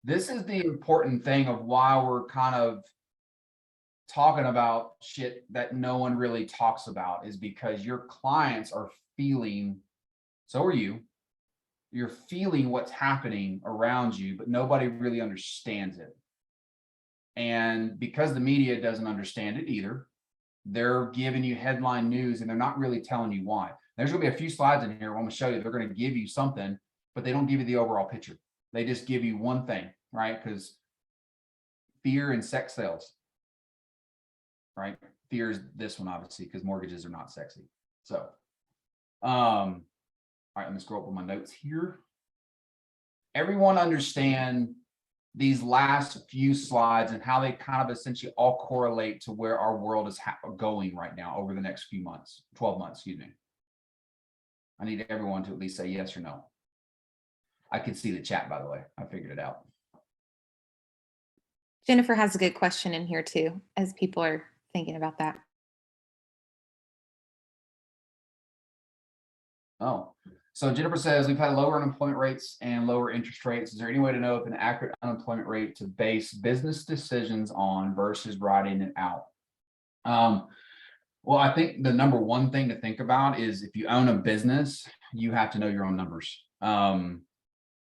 This is the important thing of why we're kind of talking about shit that no one really talks about, is because your clients are feeling, so are you, you're feeling what's happening around you, but nobody really understands it. And because the media doesn't understand it either, they're giving you headline news and they're not really telling you why. There's going to be a few slides in here I'm going to show you. They're going to give you something, but they don't give you the overall picture. They just give you one thing, right? Because fear and sex sells, right? Fear is this one, obviously, because mortgages are not sexy. So, all right, let me scroll up with my notes here. Everyone understand these last few slides and how they kind of essentially all correlate to where our world is going right now over the next few months, 12 months, excuse me. I need everyone to at least say yes or no. I can see the chat, by the way. I figured it out. Jennifer has a good question in here too, as people are thinking about that. Oh, so Jennifer says, we've had lower unemployment rates and lower interest rates. Is there any way to know if an accurate unemployment rate to base business decisions on versus writing it out? Well, I think the number one thing to think about is if you own a business, you have to know your own numbers.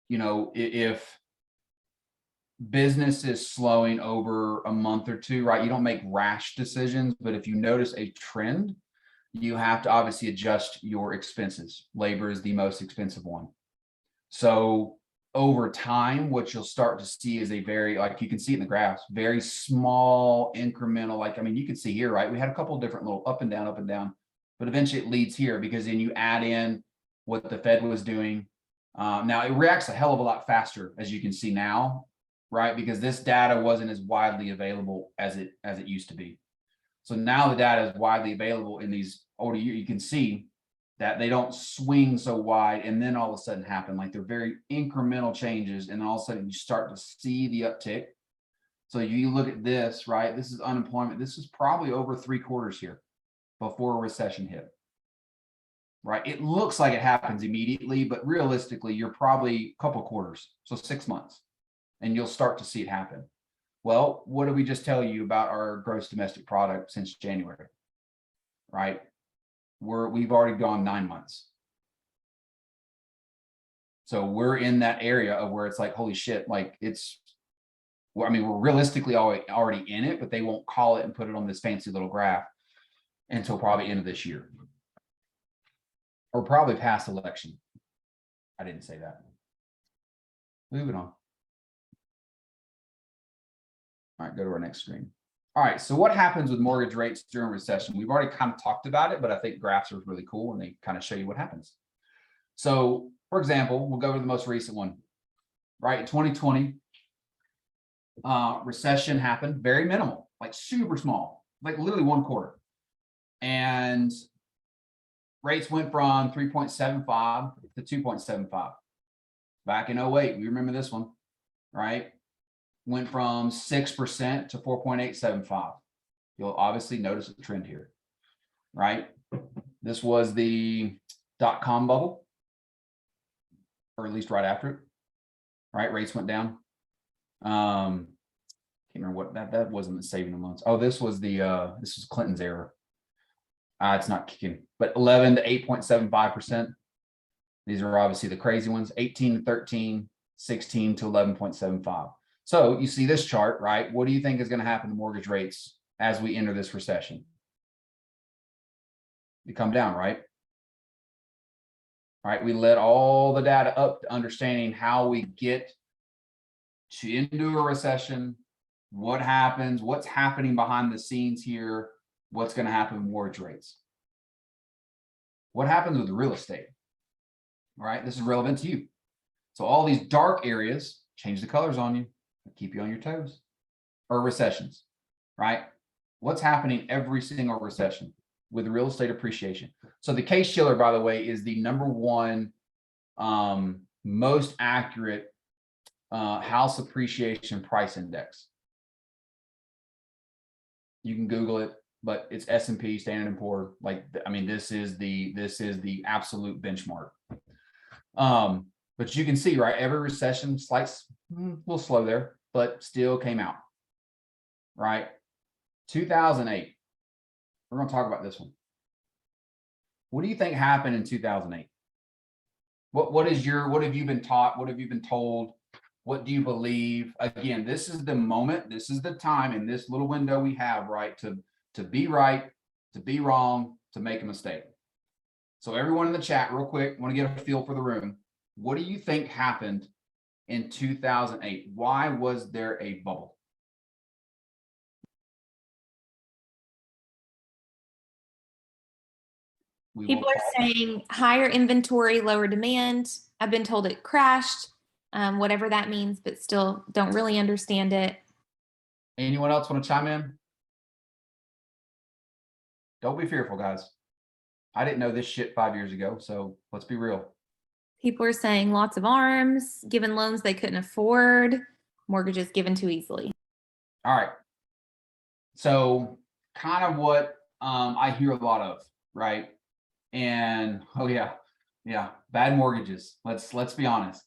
You know, if business is slowing over a month or two, right, you don't make rash decisions, but if you notice a trend, you have to obviously adjust your expenses. Labor is the most expensive one. So over time, what you'll start to see is a very, like you can see in the graphs, very small incremental, like, I mean, you can see here, right? We had a couple of different little up and down, but eventually it leads here because then you add in what the Fed was doing. Now it reacts a hell of a lot faster, as you can see now, right? Because this data wasn't as widely available as it used to be. So now the data is widely available in these older years. You can see that they don't swing so wide and then all of a sudden happen. Like they're very incremental changes, and then all of a sudden you start to see the uptick. So you look at this, right? This is unemployment. This is probably over 3 quarters here before a recession hit, right? It looks like it happens immediately, but realistically, you're probably a couple quarters, so 6 months, and you'll start to see it happen. Well, what did we just tell you about our gross domestic product since January, right? We've already gone 9 months. So we're in that area of where it's like, holy shit, like it's Well, I mean, we're realistically already in it, but they won't call it and put it on this fancy little graph until probably end of this year. Or probably past election. I didn't say that. Moving on. All right, go to our next screen. All right, so what happens with mortgage rates during recession? We've already kind of talked about it, but I think graphs are really cool and they kind of show you what happens. So, for example, we'll go to the most recent one, right? 2020, recession happened, very minimal, like super small, like literally 1/4. And rates went from 3.75 to 2.75. Back in 08, we remember this one, right? Went from 6% to 4.875. You'll obviously notice a trend here, right? This was the dot-com bubble, or at least right after it, right? Rates went down. Can't remember what that wasn't the saving the loans. Oh, this was Clinton's era. It's not kicking, but 11 to 8.75%. These are obviously the crazy ones, 18 to 13, 16 to 11.75. So you see this chart, right? What do you think is going to happen to mortgage rates as we enter this recession? They come down, right? All right, we led all the data up to understanding how we get into a recession, what happens, what's happening behind the scenes here, what's going to happen with mortgage rates. What happens with real estate? All right, this is relevant to you. So all these dark areas, change the colors on you, keep you on your toes, or recessions, right? What's happening every single recession with real estate appreciation? So the Case-Shiller, by the way, is the #1 most accurate house appreciation price index. You can Google it, but it's S&P, Standard & Poor. Like, I mean, this is the absolute benchmark. But you can see, right, every recession, a little slow there, but still came out, right? 2008. We're going to talk about this one. What do you think happened in 2008? What have you been taught? What have you been told? What do you believe? Again, this is the moment, this is the time in this little window we have, right, to be right, to be wrong, to make a mistake. So everyone in the chat, real quick, want to get a feel for the room. What do you think happened in 2008? Why was there a bubble? People are saying higher inventory, lower demand. I've been told it crashed, whatever that means, but still don't really understand it. Anyone else want to chime in? Don't be fearful, guys. I didn't know this shit 5 years ago, so let's be real. People are saying lots of arms, given loans they couldn't afford, mortgages given too easily. All right. So kind of what I hear a lot of, right? And oh yeah, bad mortgages. Let's be honest.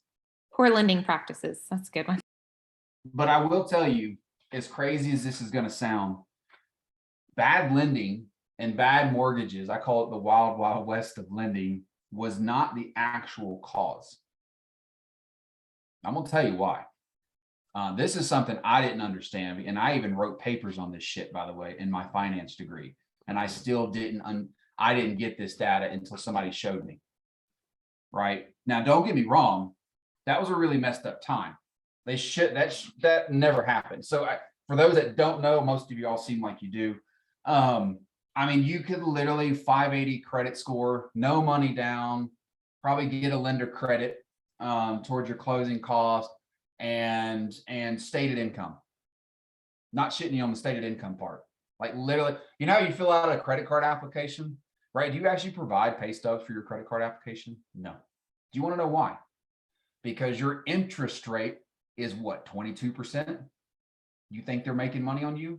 Poor lending practices. That's a good one. But I will tell you, as crazy as this is going to sound, bad lending and bad mortgages, I call it the wild, wild west of lending, was not the actual cause. I'm going to tell you why. This is something I didn't understand. And I even wrote papers on this shit, by the way, in my finance degree. And I still didn't get this data until somebody showed me. Right now, don't get me wrong. That was a really messed up time. That never happened. So for those that don't know, most of you all seem like you do. I mean, you could literally 580 credit score, no money down, probably get a lender credit towards your closing cost and stated income. Not shitting you on the stated income part. Like literally, you know how you fill out a credit card application, right? Do you actually provide pay stubs for your credit card application? No. Do you want to know why? Because your interest rate is what, 22%? You think they're making money on you?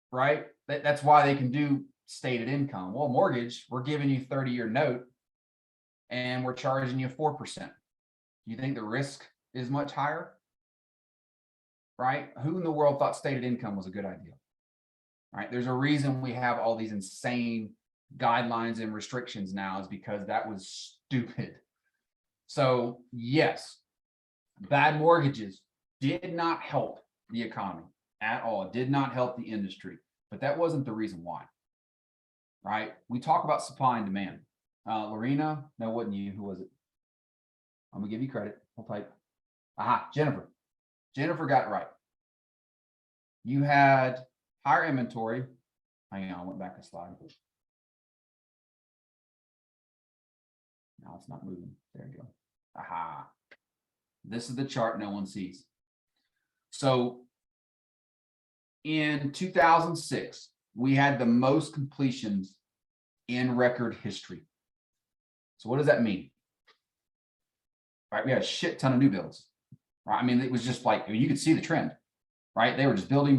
Right? That's why they can do stated income. Well, mortgage, we're giving you 30-year note and we're charging you 4%. You think the risk is much higher? Right? Who in the world thought stated income was a good idea? Right? There's a reason we have all these insane guidelines and restrictions now, is because that was stupid. So yes, bad mortgages did not help the economy at all. It did not help the industry, but that wasn't the reason why, right? We talk about supply and demand. Lorena, no, it wasn't you. Who was it? I'm gonna give you credit. Hold tight. Aha, Jennifer. Jennifer got it right. You had higher inventory. Hang on, I went back a slide. Now it's not moving. There you go. Aha. This is the chart no one sees. So in 2006, we had the most completions in record history. So what does that mean? Right, we had a shit ton of new builds. Right, I mean, it was just like, you could see the trend, right? They were just building.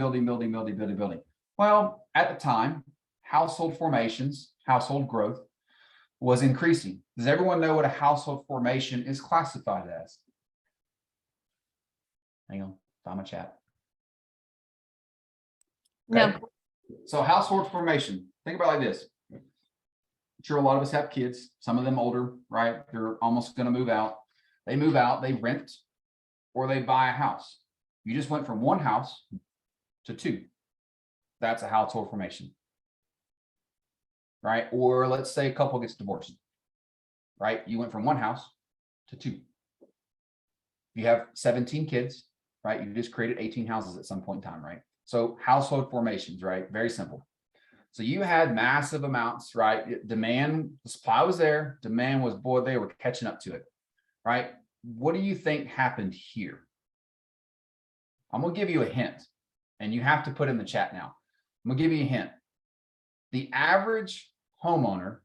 Well, at the time, household formations, household growth was increasing. Does everyone know what a household formation is classified as? Hang on, find my chat. No, Okay. So household formation, think about it like this. I'm sure a lot of us have kids, some of them older, right? They're almost going to move out. They move out, they rent, or they buy a house. You just went from one house to two. That's a household formation, right? Or let's say a couple gets divorced, right? You went from one house to two. You have 17 kids, right? You just created 18 houses at some point in time, right? So household formations, right? Very simple. So you had massive amounts, right? Demand, the supply was there. Demand was, boy, they were catching up to it, right? What do you think happened here? I'm going to give you a hint, and you have to put in the chat now. I'm going to give you a hint. The average homeowner,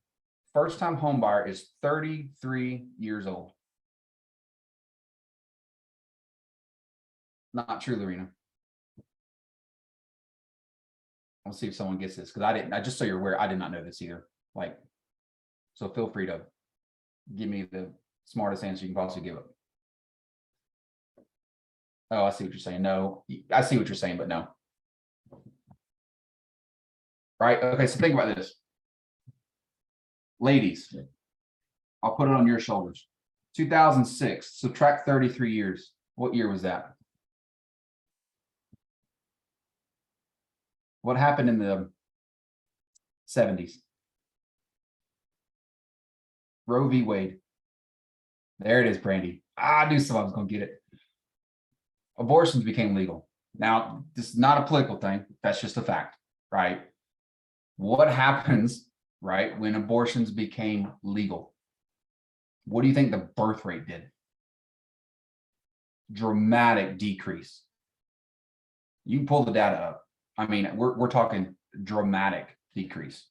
first-time home buyer, is 33 years old. Not true, Lorena. I'll see if someone gets this, because I just so you're aware, I did not know this either. Like, so feel free to give me the smartest answer you can possibly give it. Oh, I see what you're saying. No, I see what you're saying, but no. Right. Okay. So think about this. Ladies, I'll put it on your shoulders. 2006, subtract 33 years. What year was that? What happened in the 70s? Roe v. Wade. There it is, Brandy. I knew someone was going to get it. Abortions became legal. Now, this is not a political thing. That's just a fact, right? What happens, right, when abortions became legal? What do you think the birth rate did? Dramatic decrease. You can pull the data up. I mean, we're talking dramatic decrease,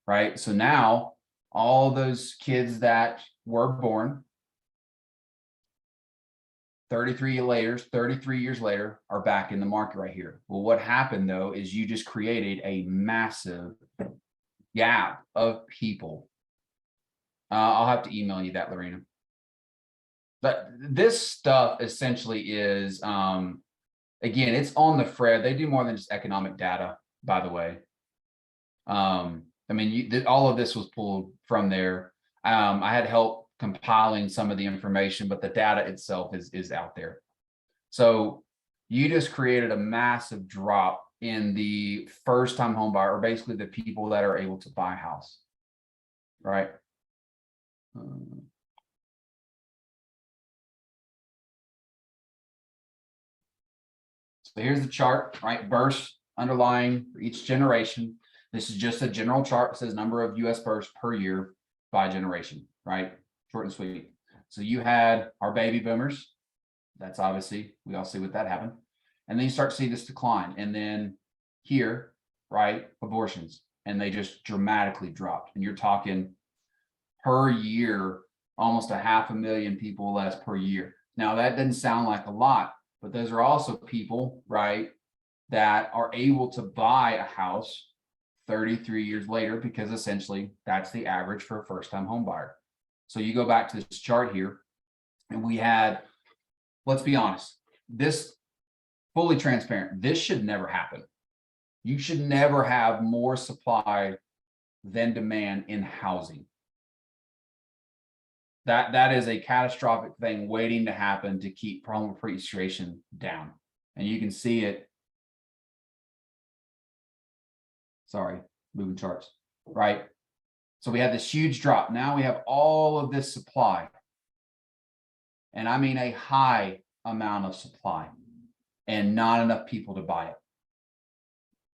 right? So now all those kids that were born 33 years later are back in the market right here. Well, what happened though is you just created a massive gap of people. I'll have to email you that, Lorena. But this stuff essentially is, again, it's on the FRED. They do more than just economic data, by the way. I mean, all of this was pulled from there. I had help compiling some of the information, but the data itself is out there. So you just created a massive drop in the first-time home buyer, or basically the people that are able to buy a house, right? So here's the chart, right? Births underlying for each generation. This is just a general chart. It says number of US births per year by generation, right? Short and sweet. So you had our baby boomers. That's obviously, we all see what that happened. And then you start to see this decline. And then here, right, abortions. And they just dramatically dropped. And you're talking per year, almost 500,000 people less per year. Now that doesn't sound like a lot, but those are also people, right, that are able to buy a house 33 years later, because essentially that's the average for a first-time home buyer. So you go back to this chart here, and we had, let's be honest, this fully transparent, this should never happen. You should never have more supply than demand in housing. That is a catastrophic thing waiting to happen to keep home appreciation down. And you can see it. Sorry, moving charts, right? So we had this huge drop. Now we have all of this supply. And I mean a high amount of supply and not enough people to buy it.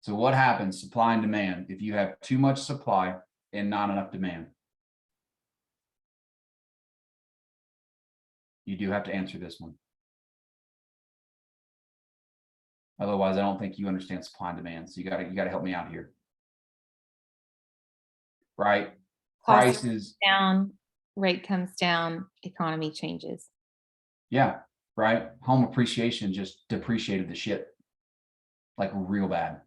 So what happens, supply and demand, if you have too much supply and not enough demand? You do have to answer this one. Otherwise, I don't think you understand supply and demand. So you gotta help me out here. Right? Cost Prices, down, rate comes down, economy changes. yeah, right. Home appreciation just depreciated the shit like real bad.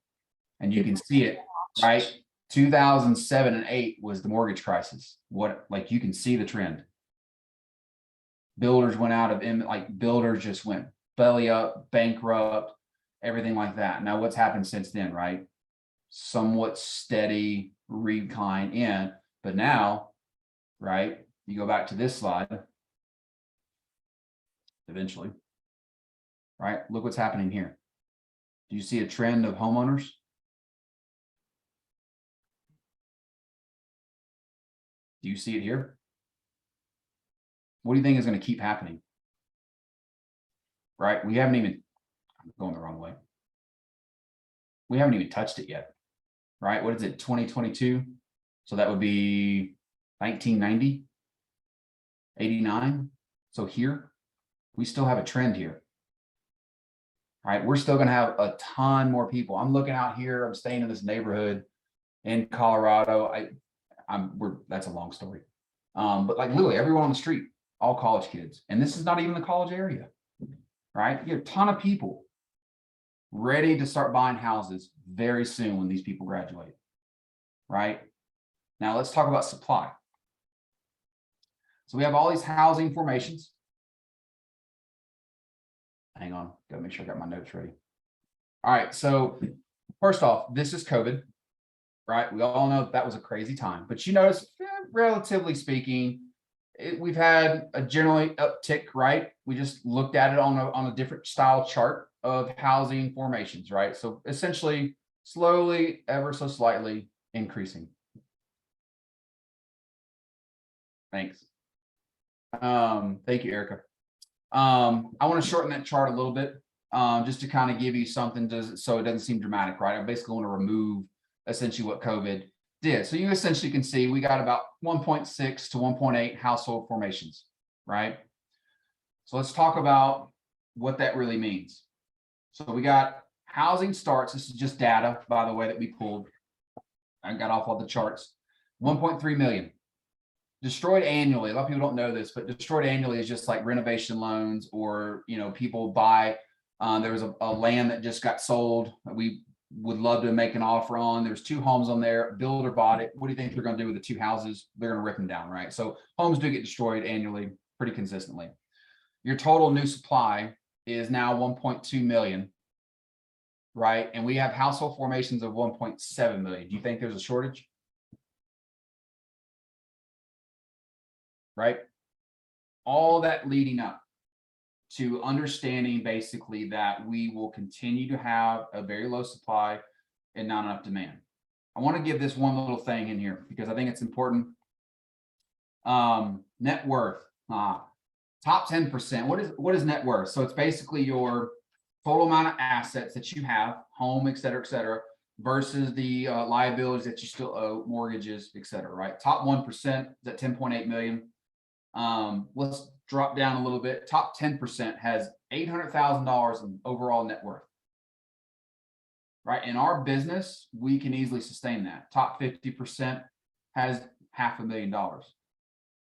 And you can see it, right? 2007 and 8 was the mortgage crisis. Like you can see the trend. Builders went out of, like builders just went belly up, bankrupt, everything like that. Now what's happened since then, right? Somewhat steady recline in, but now, right? You go back to this slide. Eventually, right? Look what's happening here. Do you see a trend of homeowners? Do you see it here? What do you think is going to keep happening? Right? We haven't even, I'm going the wrong way. We haven't even touched it yet. Right? What is it? 2022. So that would be 1990, 89. So here, we still have a trend here. Right? We're still going to have a ton more people. I'm looking out here. I'm staying in this neighborhood in Colorado. That's a long story. But like literally everyone on the street, all college kids. And this is not even the college area, right? You have a ton of people ready to start buying houses very soon when these people graduate, right? Now let's talk about supply. So we have all these housing formations. Hang on, gotta make sure I got my notes ready. All right, so first off, this is COVID, right? We all know that was a crazy time, but you notice, relatively speaking, we've had a generally uptick, right? We just looked at it on a different style chart of housing formations, right? So essentially, slowly, ever so slightly increasing. Thanks. Thank you, Erica. I want to shorten that chart a little bit, just to kind of give you something so it doesn't seem dramatic, right? I basically want to remove essentially what COVID did. So you essentially can see we got about 1.6 to 1.8 household formations, right? So let's talk about what that really means. So we got housing starts. This is just data, by the way, that we pulled. I got off all the charts. 1.3 million. Destroyed annually. A lot of people don't know this, but destroyed annually is just like renovation loans or, people buy. There was a land that just got sold. We would love to make an offer on. There's 2 homes on there. Builder bought it. What do you think they're going to do with the 2 houses? They're going to rip them down, right? So homes do get destroyed annually pretty consistently. Your total new supply is now 1.2 million, right? And we have household formations of 1.7 million. Do you think there's a shortage? Right? All that leading up to understanding basically that we will continue to have a very low supply and not enough demand. I want to give this one little thing in here because I think it's important. Net worth, top 10%. What is net worth? So it's basically your total amount of assets that you have, home, et cetera, versus the liabilities that you still owe, mortgages, et cetera, right? Top 1% is at 10.8 million. Let's drop down a little bit. Top 10% has $800,000 in overall net worth. Right? In our business, we can easily sustain that. Top 50% has $500,000.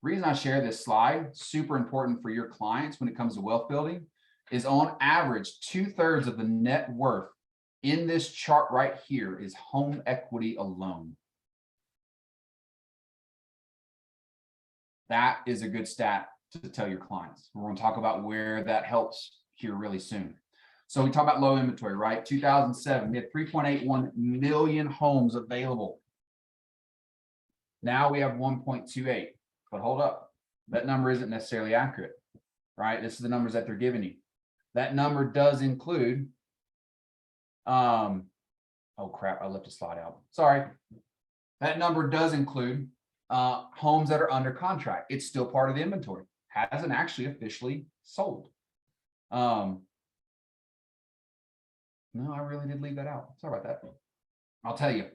Reason I share this slide, super important for your clients when it comes to wealth building, is on average, 2/3 of the net worth in this chart right here is home equity alone. That is a good stat to tell your clients. We're going to talk about where that helps here really soon. So we talk about low inventory, right? 2007, we had 3.81 million homes available. Now we have 1.28, but hold up. That number isn't necessarily accurate, right? This is the numbers that they're giving you. That number does include, oh crap, I left a slide out. Sorry. That number does include homes that are under contract. It's still part of the inventory. Hasn't actually officially sold. No, I really did leave that out. Sorry about that. I'll tell you.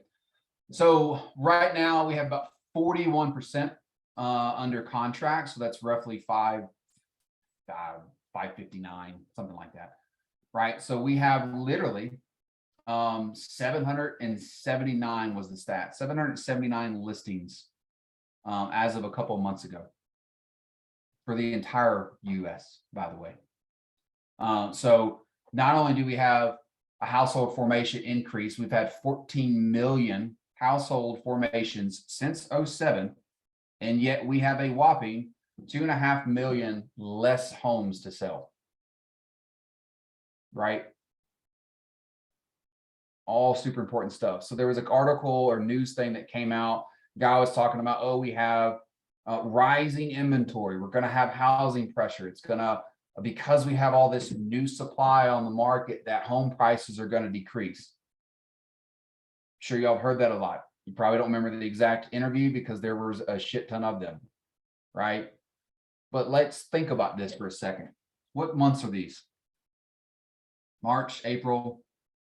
So right now we have about 41% under contract. So that's roughly 559, something like that. Right. So we have literally 779 was the stat, 779 listings as of a couple of months ago for the entire US, by the way. So not only do we have a household formation increase, we've had 14 million household formations since 07, and yet we have a whopping 2.5 million less homes to sell. Right? All super important stuff. So there was an article or news thing that came out. Guy was talking about, oh, we have rising inventory. We're going to have housing pressure. It's going to, because we have all this new supply on the market, that home prices are going to decrease. I'm sure y'all have heard that a lot. You probably don't remember the exact interview because there was a shit ton of them, right? But let's think about this for a second. What months are these? March, April,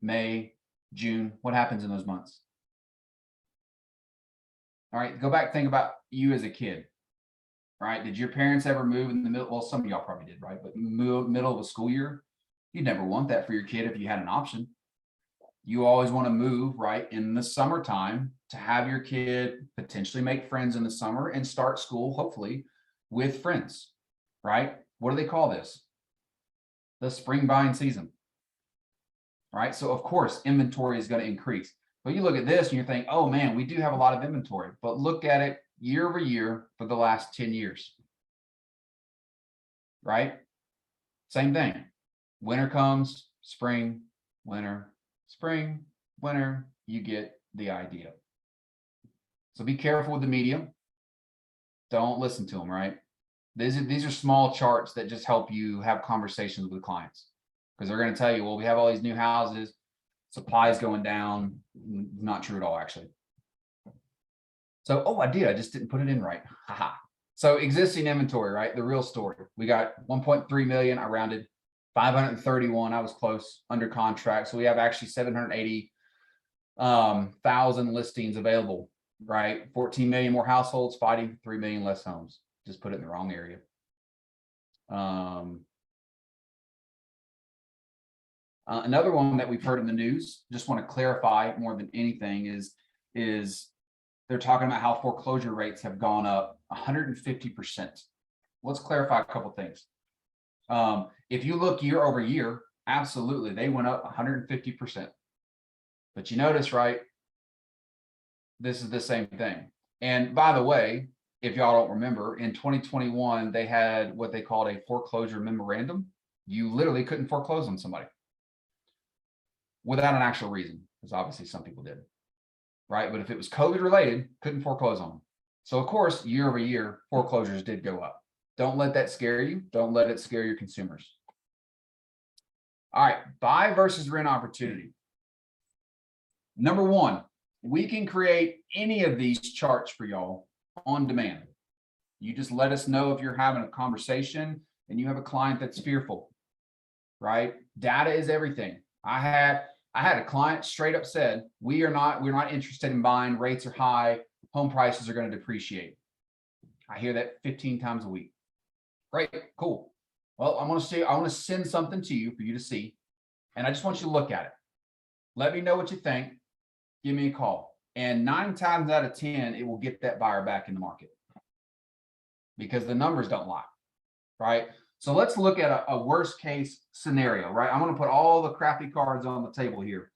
May, June. What happens in those months? All right, go back, think about you as a kid, right? Did your parents ever move in the middle? Well, some of y'all probably did, right? But middle of a school year, you'd never want that for your kid if you had an option. You always want to move, right, in the summertime to have your kid potentially make friends in the summer and start school, hopefully, with friends, right? What do they call this? The spring buying season. Right. So of course, inventory is going to increase. But you look at this and you think, oh man, we do have a lot of inventory, but look at it year over year for the last 10 years. Right. Same thing. Winter comes, spring, winter, spring, winter, you get the idea. So be careful with the media. Don't listen to them, right? These are small charts that just help you have conversations with clients. Because they're going to tell you, well, we have all these new houses, supply is going down. Not true at all, actually. So, oh, I just didn't put it in right. Haha. So existing inventory, right? The real story. We got 1.3 million, I rounded, 531, I was close, under contract. So we have actually 780,000 listings available, right? 14 million more households fighting, 3 million less homes. Just put it in the wrong area. Another one that we've heard in the news, just want to clarify more than anything, is they're talking about how foreclosure rates have gone up 150%. Let's clarify a couple things. If you look year over year, absolutely, they went up 150%. But you notice, right, this is the same thing. And by the way, if y'all don't remember, in 2021, they had what they called a foreclosure memorandum. You literally couldn't foreclose on somebody without an actual reason, because obviously some people did, right? But if it was COVID related, couldn't foreclose on them. So of course, year over year, foreclosures did go up. Don't let that scare you. Don't let it scare your consumers. All right, buy versus rent opportunity. Number one, we can create any of these charts for y'all on demand. You just let us know if you're having a conversation and you have a client that's fearful, right? Data is everything. I had a client straight up said, we're not interested in buying, rates are high, home prices are going to depreciate. I hear that 15 times a week. Great, cool. Well, I want to send something to you for you to see, and I just want you to look at it. Let me know what you think. Give me a call. And 9 times out of 10, it will get that buyer back in the market because the numbers don't lie, right? So let's look at a worst case scenario, right? I'm going to put all the crappy cards on the table here.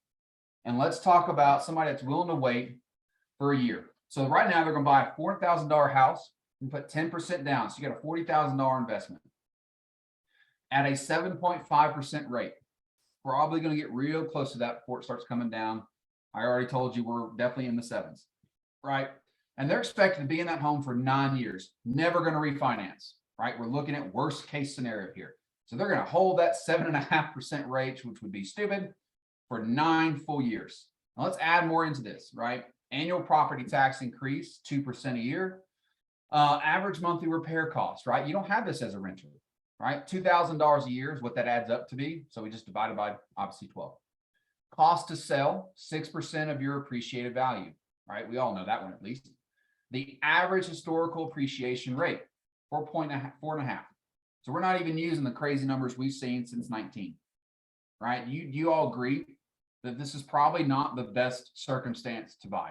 And let's talk about somebody that's willing to wait for a year. So right now they're going to buy a $400,000 house and put 10% down. So you got a $40,000 investment at a 7.5% rate. Probably going to get real close to that before it starts coming down. I already told you we're definitely in the 7s, right? And they're expected to be in that home for 9 years, never going to refinance, right? We're looking at worst case scenario here. So they're going to hold that 7.5% rate, which would be stupid, for 9 full years. Now let's add more into this, right? Annual property tax increase, 2% a year. Average monthly repair cost, right? You don't have this as a renter, right? $2,000 a year is what that adds up to be. So we just divided by obviously 12. Cost to sell, 6% of your appreciated value, right? We all know that one at least. The average historical appreciation rate, 4.5. So we're not even using the crazy numbers we've seen since 19, right? You all agree that this is probably not the best circumstance to buy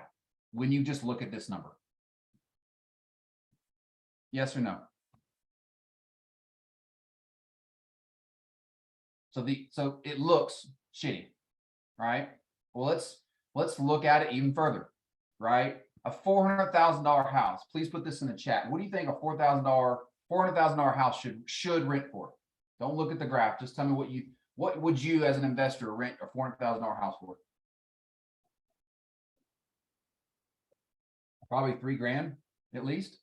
when you just look at this number. Yes or no? So it looks shitty, right? Well, let's look at it even further, right? A $400,000 house. Please put this in the chat. What do you think a $400,000 house should rent for? Don't look at the graph. Just tell me what would you as an investor rent a $400,000 house for? Probably $3,000 at least.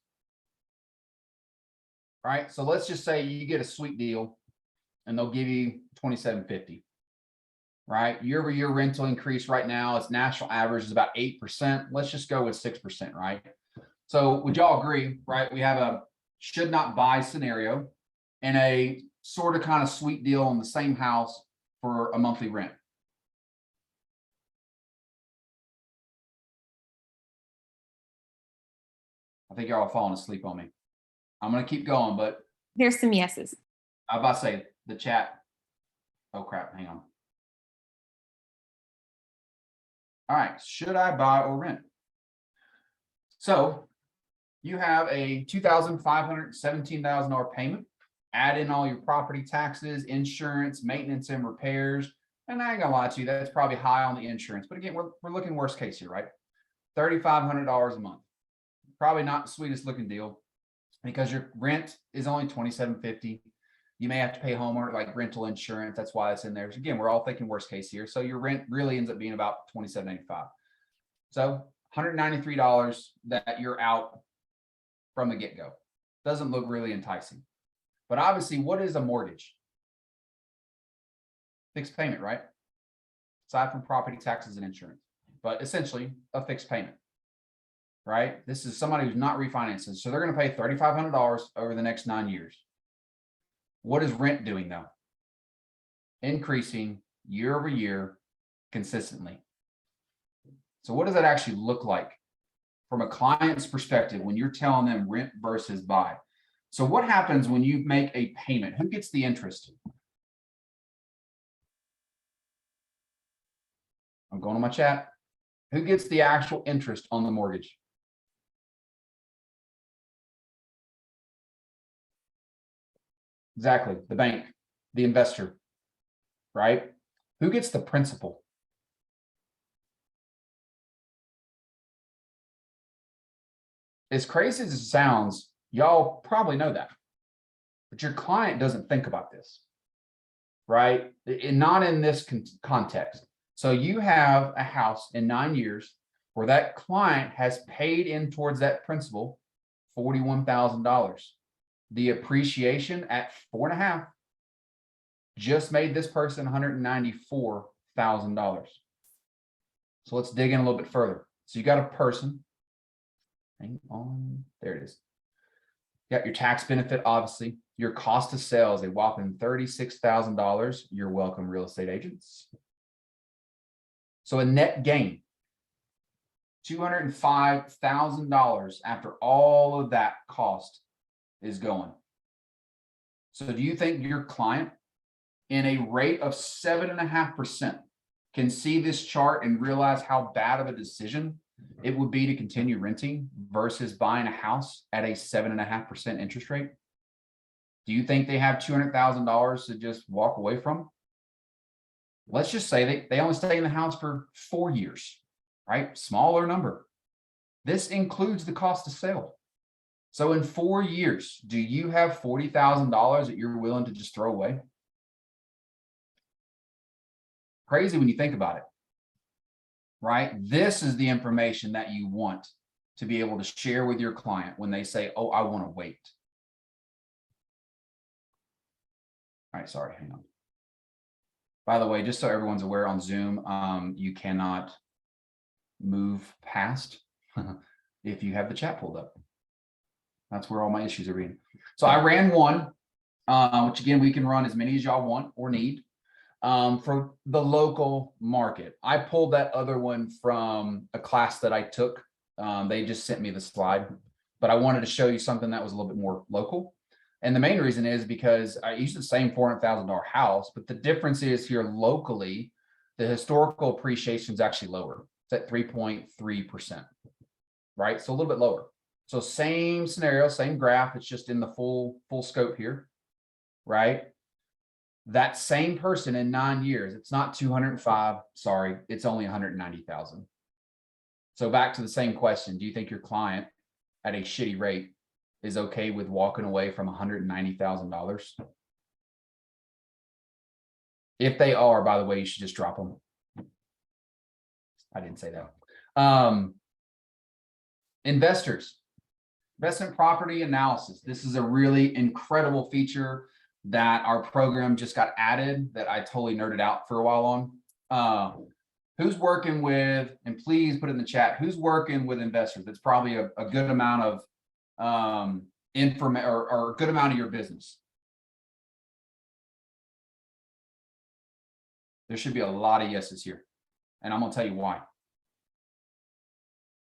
Right? So let's just say you get a sweet deal and they'll give you $2,750. Right? Year-over-year rental increase right now, its national average is about 8%. Let's just go with 6%, right? So would y'all agree, right? We have a should not buy scenario and a sort of kind of sweet deal on the same house for a monthly rent. I think y'all are falling asleep on me. I'm going to keep going, but There's some yeses. I'm about to say the chat. Oh crap, hang on. All right, should I buy or rent? So you have a $2,517,000 payment. Add in all your property taxes, insurance, maintenance, and repairs. And I ain't gonna lie to you, that's probably high on the insurance. But again, we're looking worst case here, right? $3,500 a month. Probably not the sweetest looking deal because your rent is only $2,750. You may have to pay homeowner like rental insurance. That's why it's in there. So again, we're all thinking worst case here. So your rent really ends up being about $2,785. So $193 that you're out from the get-go. Doesn't look really enticing. But obviously, what is a mortgage? Fixed payment, right? Aside from property taxes and insurance, but essentially a fixed payment, right? This is somebody who's not refinancing. So they're going to pay $3,500 over the next 9 years. What is rent doing though? Increasing year over year consistently. So what does that actually look like from a client's perspective when you're telling them rent versus buy? So what happens when you make a payment? Who gets the interest? I'm going to my chat. Who gets the actual interest on the mortgage? Exactly. The bank, the investor, right? Who gets the principal? As crazy as it sounds, y'all probably know that, but your client doesn't think about this, right? And not in this context. So you have a house in 9 years where that client has paid in towards that principal $41,000. The appreciation at 4.5 just made this person $194,000. So let's dig in a little bit further. So you got a person. Hang on, there it is. You got your tax benefit, obviously. Your cost of sales, a whopping $36,000. You're welcome, real estate agents. So a net gain, $205,000 after all of that cost is going. So do you think your client in a rate of 7.5% can see this chart and realize how bad of a decision it would be to continue renting versus buying a house at a 7.5% interest rate? Do you think they have $200,000 to just walk away from? Let's just say they only stay in the house for 4 years, right? Smaller number. This includes the cost of sale. So in 4 years, do you have $40,000 that you're willing to just throw away? Crazy when you think about it, right? This is the information that you want to be able to share with your client when they say, oh, I want to wait. All right, sorry, hang on. By the way, just so everyone's aware on Zoom, you cannot move past if you have the chat pulled up. That's where all my issues are being. So I ran one, which again, we can run as many as y'all want or need for the local market. I pulled that other one from a class that I took. They just sent me the slide, but I wanted to show you something that was a little bit more local. And the main reason is because I used the same $400,000 house, but the difference is here locally, the historical appreciation is actually lower. It's at 3.3%, right? So a little bit lower. So same scenario, same graph. It's just in the full scope here, right? That same person in 9 years, it's not 205. Sorry, it's only 190,000. So back to the same question. Do you think your client at a shitty rate is okay with walking away from $190,000? If they are, by the way, you should just drop them. I didn't say that. Investors, investment property analysis. This is a really incredible feature that our program just got added that I totally nerded out for a while on. Who's working with, and please put it in the chat, who's working with investors? That's probably a good amount of information or a good amount of your business. There should be a lot of yeses here. And I'm going to tell you why.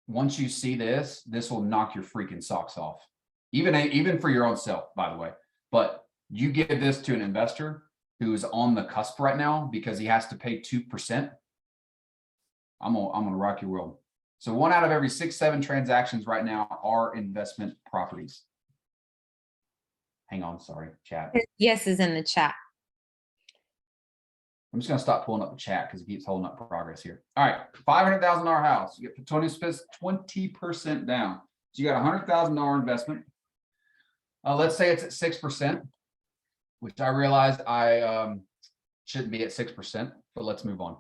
Once you see this, this will knock your freaking socks off. Even for your own self, by the way. But you give this to an investor who's on the cusp right now because he has to pay 2%. I'm gonna rock your world. So 1 out of every 6-7 transactions right now are investment properties. Hang on, sorry, chat. Yes is in the chat. I'm just gonna stop pulling up the chat because it keeps holding up progress here. All right, $500,000 house. You get 20% down. So you got $100,000 investment. Let's say it's at 6%, which I realized I shouldn't be at 6%, but let's move on.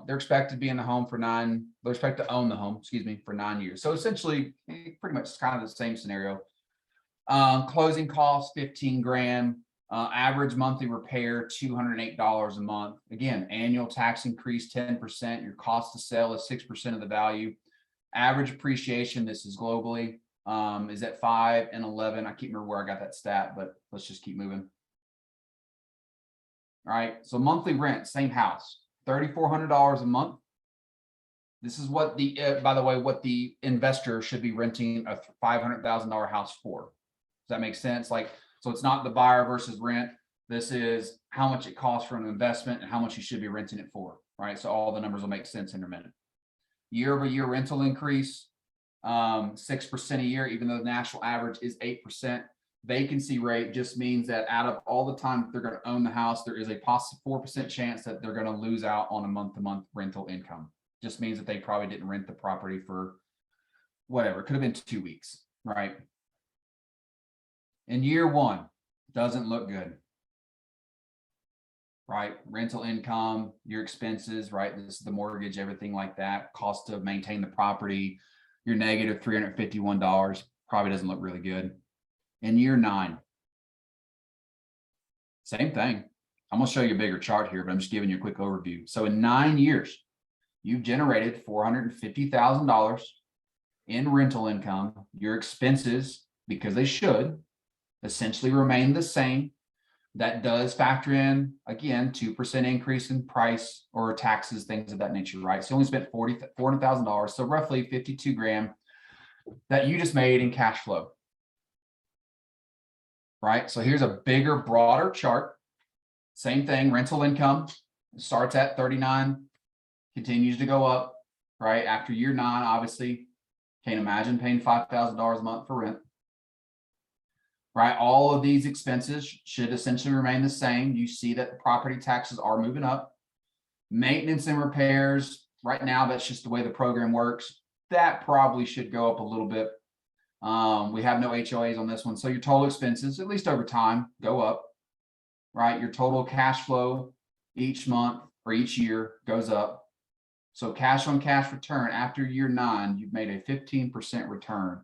They're expected to be in the home for they're expected to own the home, excuse me, for 9 years. So essentially, pretty much kind of the same scenario. Closing costs, 15 grand. Average monthly repair, $208 a month. Again, annual tax increase, 10%. Your cost to sell is 6% of the value. Average appreciation, this is globally, is at 5 and 11. I can't remember where I got that stat, but let's just keep moving. All right, so monthly rent, same house, $3,400 a month. This is what the, by the way, what the investor should be renting a $500,000 house for. Does that make sense? Like, so it's not the buyer versus rent. This is how much it costs for an investment and how much you should be renting it for, right? So all the numbers will make sense in a minute. Year-over-year rental increase, 6% a year, even though the national average is 8%. Vacancy rate just means that out of all the time that they're going to own the house, there is a possible 4% chance that they're going to lose out on a month-to-month rental income. Just means that they probably didn't rent the property for whatever. It could have been 2 weeks, right? In year 1, doesn't look good, right? Rental income, your expenses, right? This is the mortgage, everything like that. Cost to maintain the property, you're negative $351. Probably doesn't look really good. In year 9, same thing. I'm going to show you a bigger chart here, but I'm just giving you a quick overview. So in 9 years, you've generated $450,000 in rental income. Your expenses, because they should, essentially remain the same. That does factor in, again, 2% increase in price or taxes, things of that nature, right? So you only spent $400,000, so roughly 52 grand that you just made in cash flow, right? So here's a bigger, broader chart. Same thing, rental income starts at 39, continues to go up, right? After year 9, obviously, can't imagine paying $5,000 a month for rent. Right, all of these expenses should essentially remain the same. You see that the property taxes are moving up. Maintenance and repairs, right now, that's just the way the program works. That probably should go up a little bit. We have no HOAs on this one. So your total expenses, at least over time, go up, right? Your total cash flow each month or each year goes up. So cash on cash return after year 9, you've made a 15% return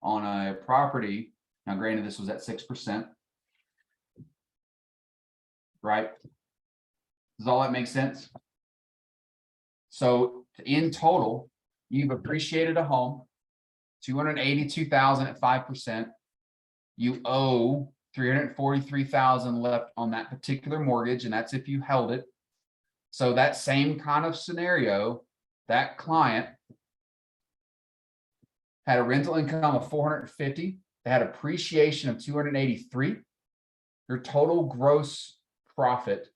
on a property. Now, granted, this was at 6%, right? Does all that make sense? So in total, you've appreciated a home, 282,000 at 5%. You owe 343,000 left on that particular mortgage, and that's if you held it. So that same kind of scenario, that client had a rental income of 450, they had appreciation of 283. Your total gross profit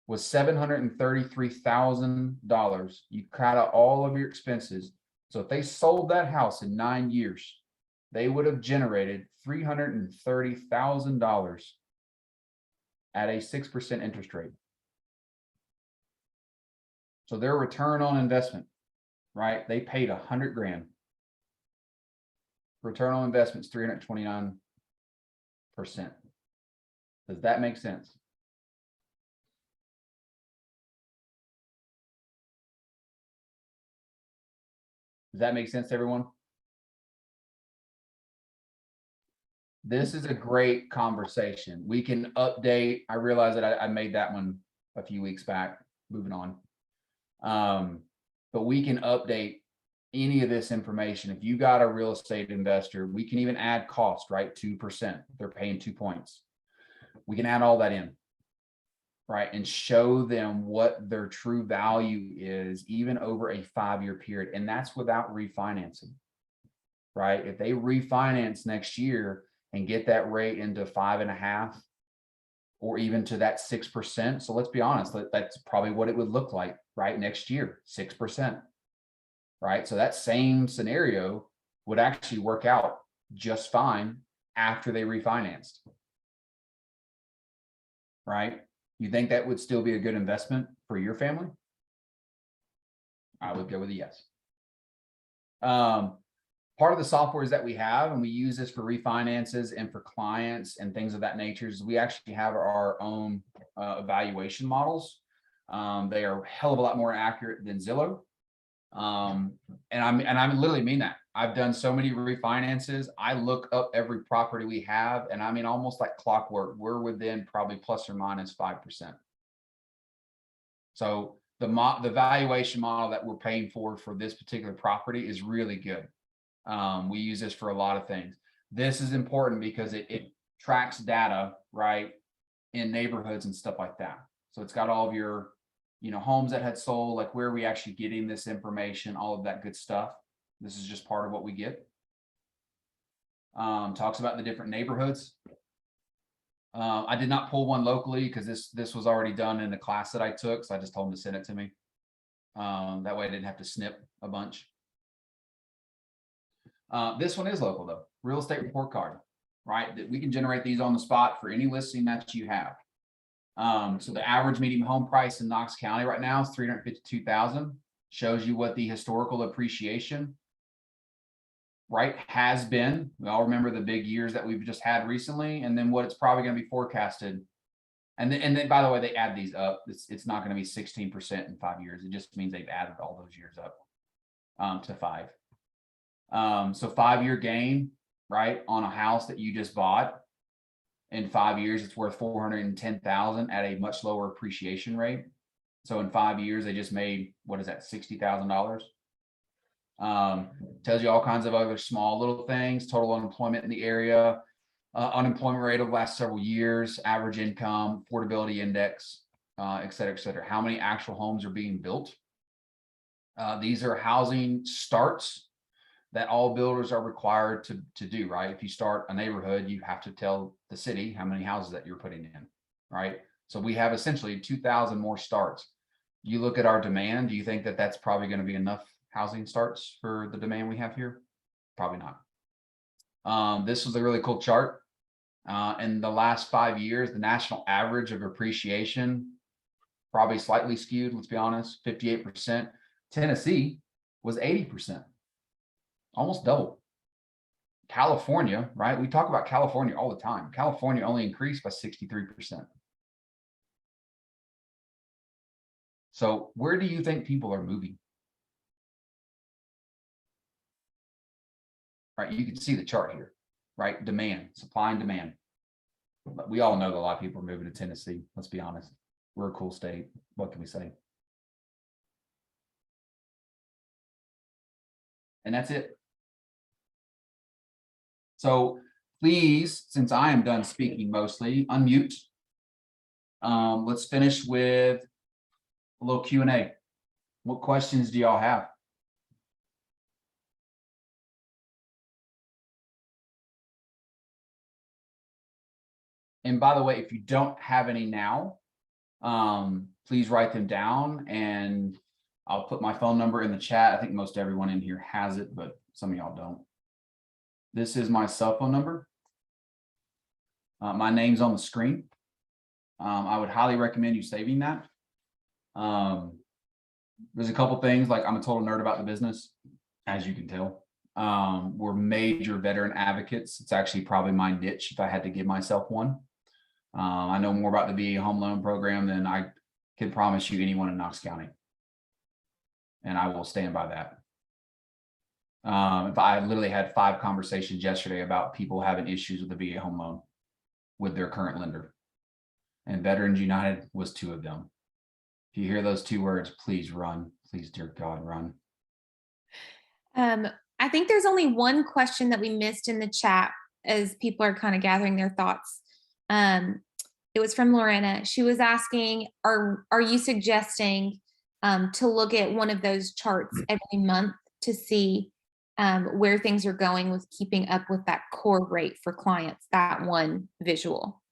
was $733,000. You cut out all of your expenses. So if they sold that house in 9 years, they would have generated $330,000 at a 6% interest rate. So their return on investment, right? They paid $100 grand. Return on investment is 329%. Does that make sense? Does that make sense to everyone? This is a great conversation. We can update. I realize that I made that one a few weeks back, moving on. But we can update any of this information. If you got a real estate investor, we can even add cost, right? 2%. They're paying 2 points. We can add all that in, right? And show them what their true value is, even over a 5-year period. And that's without refinancing, right? If they refinance next year and get that rate into 5.5 or even to that 6%. So let's be honest, that's probably what it would look like, right? Next year, 6%, right? So that same scenario would actually work out just fine after they refinanced, right? You think that would still be a good investment for your family? I would go with a yes. Part of the softwares that we have, and we use this for refinances and for clients and things of that nature, is we actually have our own evaluation models. They are a hell of a lot more accurate than Zillow. And I literally mean that. I've done so many refinances. I look up every property we have, and I mean, almost like clockwork, we're within probably plus or minus 5%. So the valuation model that we're paying for this particular property is really good. We use this for a lot of things. This is important because it tracks data, right, in neighborhoods and stuff like that. So it's got all of your, homes that had sold, like where are we actually getting this information, all of that good stuff. This is just part of what we get. Talks about the different neighborhoods. I did not pull one locally because this was already done in the class that I took. So I just told them to send it to me. That way I didn't have to snip a bunch. This one is local though, real estate report card, right? That we can generate these on the spot for any listing that you have. So the average median home price in Knox County right now is $352,000. Shows you what the historical appreciation, right, has been. We all remember the big years that we've just had recently, and then what it's probably going to be forecasted. And then by the way, they add these up. It's not going to be 16% in 5 years. It just means they've added all those years up to 5. So 5-year gain, right, on a house that you just bought. In 5 years, it's worth $410,000 at a much lower appreciation rate. So in 5 years, they just made, what is that, $60,000? Tells you all kinds of other small little things. Total unemployment in the area, unemployment rate over the last several years, average income, affordability index, et cetera, et cetera. How many actual homes are being built? These are housing starts that all builders are required to do, right? If you start a neighborhood, you have to tell the city how many houses that you're putting in, right? So we have essentially 2,000 more starts. You look at our demand, do you think that that's probably going to be enough housing starts for the demand we have here? Probably not. This was a really cool chart. In the last 5 years, the national average of appreciation, probably slightly skewed, let's be honest, 58%. Tennessee was 80%. Almost double. California, right? We talk about California all the time. California only increased by 63%. So where do you think people are moving? Right, you can see the chart here, right? Demand, supply and demand. But we all know that a lot of people are moving to Tennessee. Let's be honest. We're a cool state. What can we say? And that's it. So please, since I am done speaking mostly, unmute. Let's finish with a little Q&A. What questions do y'all have? And by the way, if you don't have any now, please write them down and I'll put my phone number in the chat. I think most everyone in here has it, but some of y'all don't. This is my cell phone number. My name's on the screen. I would highly recommend you saving that. There's a couple things, like I'm a total nerd about the business, as you can tell. We're major veteran advocates. It's actually probably my niche if I had to give myself one. I know more about the VA home loan program than I could promise you anyone in Knox County. And I will stand by that. If I literally had 5 conversations yesterday about people having issues with the VA home loan with their current lender. And Veterans United was 2 of them. If you hear those 2 words, please run. Please, dear God, run. I think there's only one question that we missed in the chat as people are kind of gathering their thoughts. It was from Lorena. She was asking, are you suggesting to look at one of those charts every month to see where things are going with keeping up with that core rate for clients, that one visual?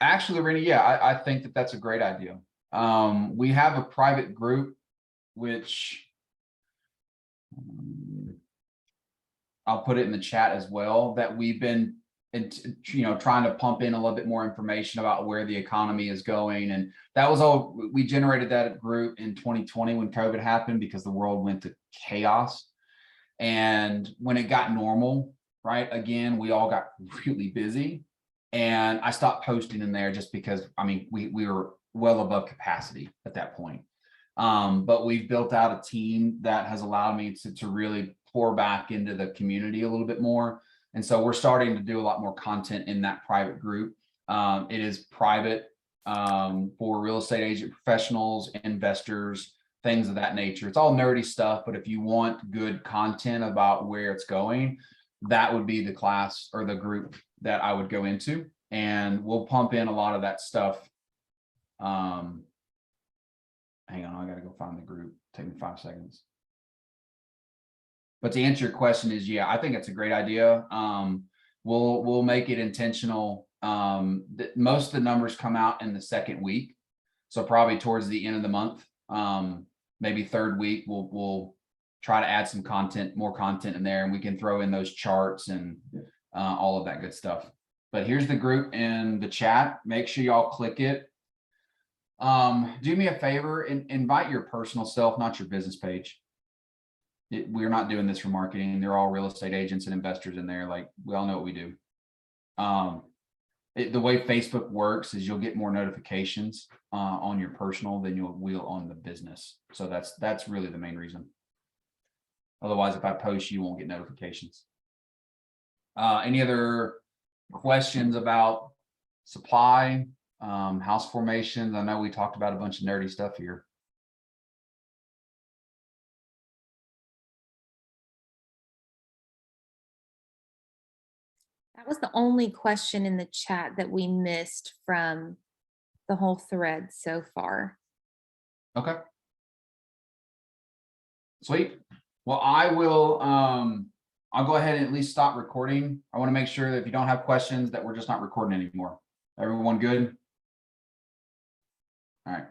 Actually, Lorena, yeah, I think that that's a great idea. We have a private group, which I'll put it in the chat as well, that we've been, trying to pump in a little bit more information about where the economy is going. And that was all, we generated that group in 2020 when COVID happened because the world went to chaos. And when it got normal, right, again, we all got really busy. And I stopped posting in there just because, I mean, we were well above capacity at that point. But we've built out a team that has allowed me to really pour back into the community a little bit more. And so we're starting to do a lot more content in that private group. It is private for real estate agent professionals, investors, things of that nature. It's all nerdy stuff, but if you want good content about where it's going, that would be the class or the group that I would go into, and we'll pump in a lot of that stuff. Hang on, I gotta go find the group. Take me 5 seconds. But to answer your question is, yeah, I think it's a great idea. We'll make it intentional. Most of the numbers come out in the 2nd week. So probably towards the end of the month, maybe 3rd week, we'll try to add some content, more content in there, and we can throw in those charts and all of that good stuff. But here's the group in the chat. Make sure y'all click it. Do me a favor and invite your personal self, not your business page. We're not doing this for marketing. They're all real estate agents and investors in there. Like, we all know what we do. The way Facebook works is you'll get more notifications on your personal than you will on the business. So that's really the main reason. Otherwise, if I post, you won't get notifications. Any other questions about supply, house formations? I know we talked about a bunch of nerdy stuff here. That was the only question in the chat that we missed from the whole thread so far. Okay. Sweet. Well, I will, I'll go ahead and at least stop recording. I want to make sure that if you don't have questions that we're just not recording anymore. Everyone good? All right.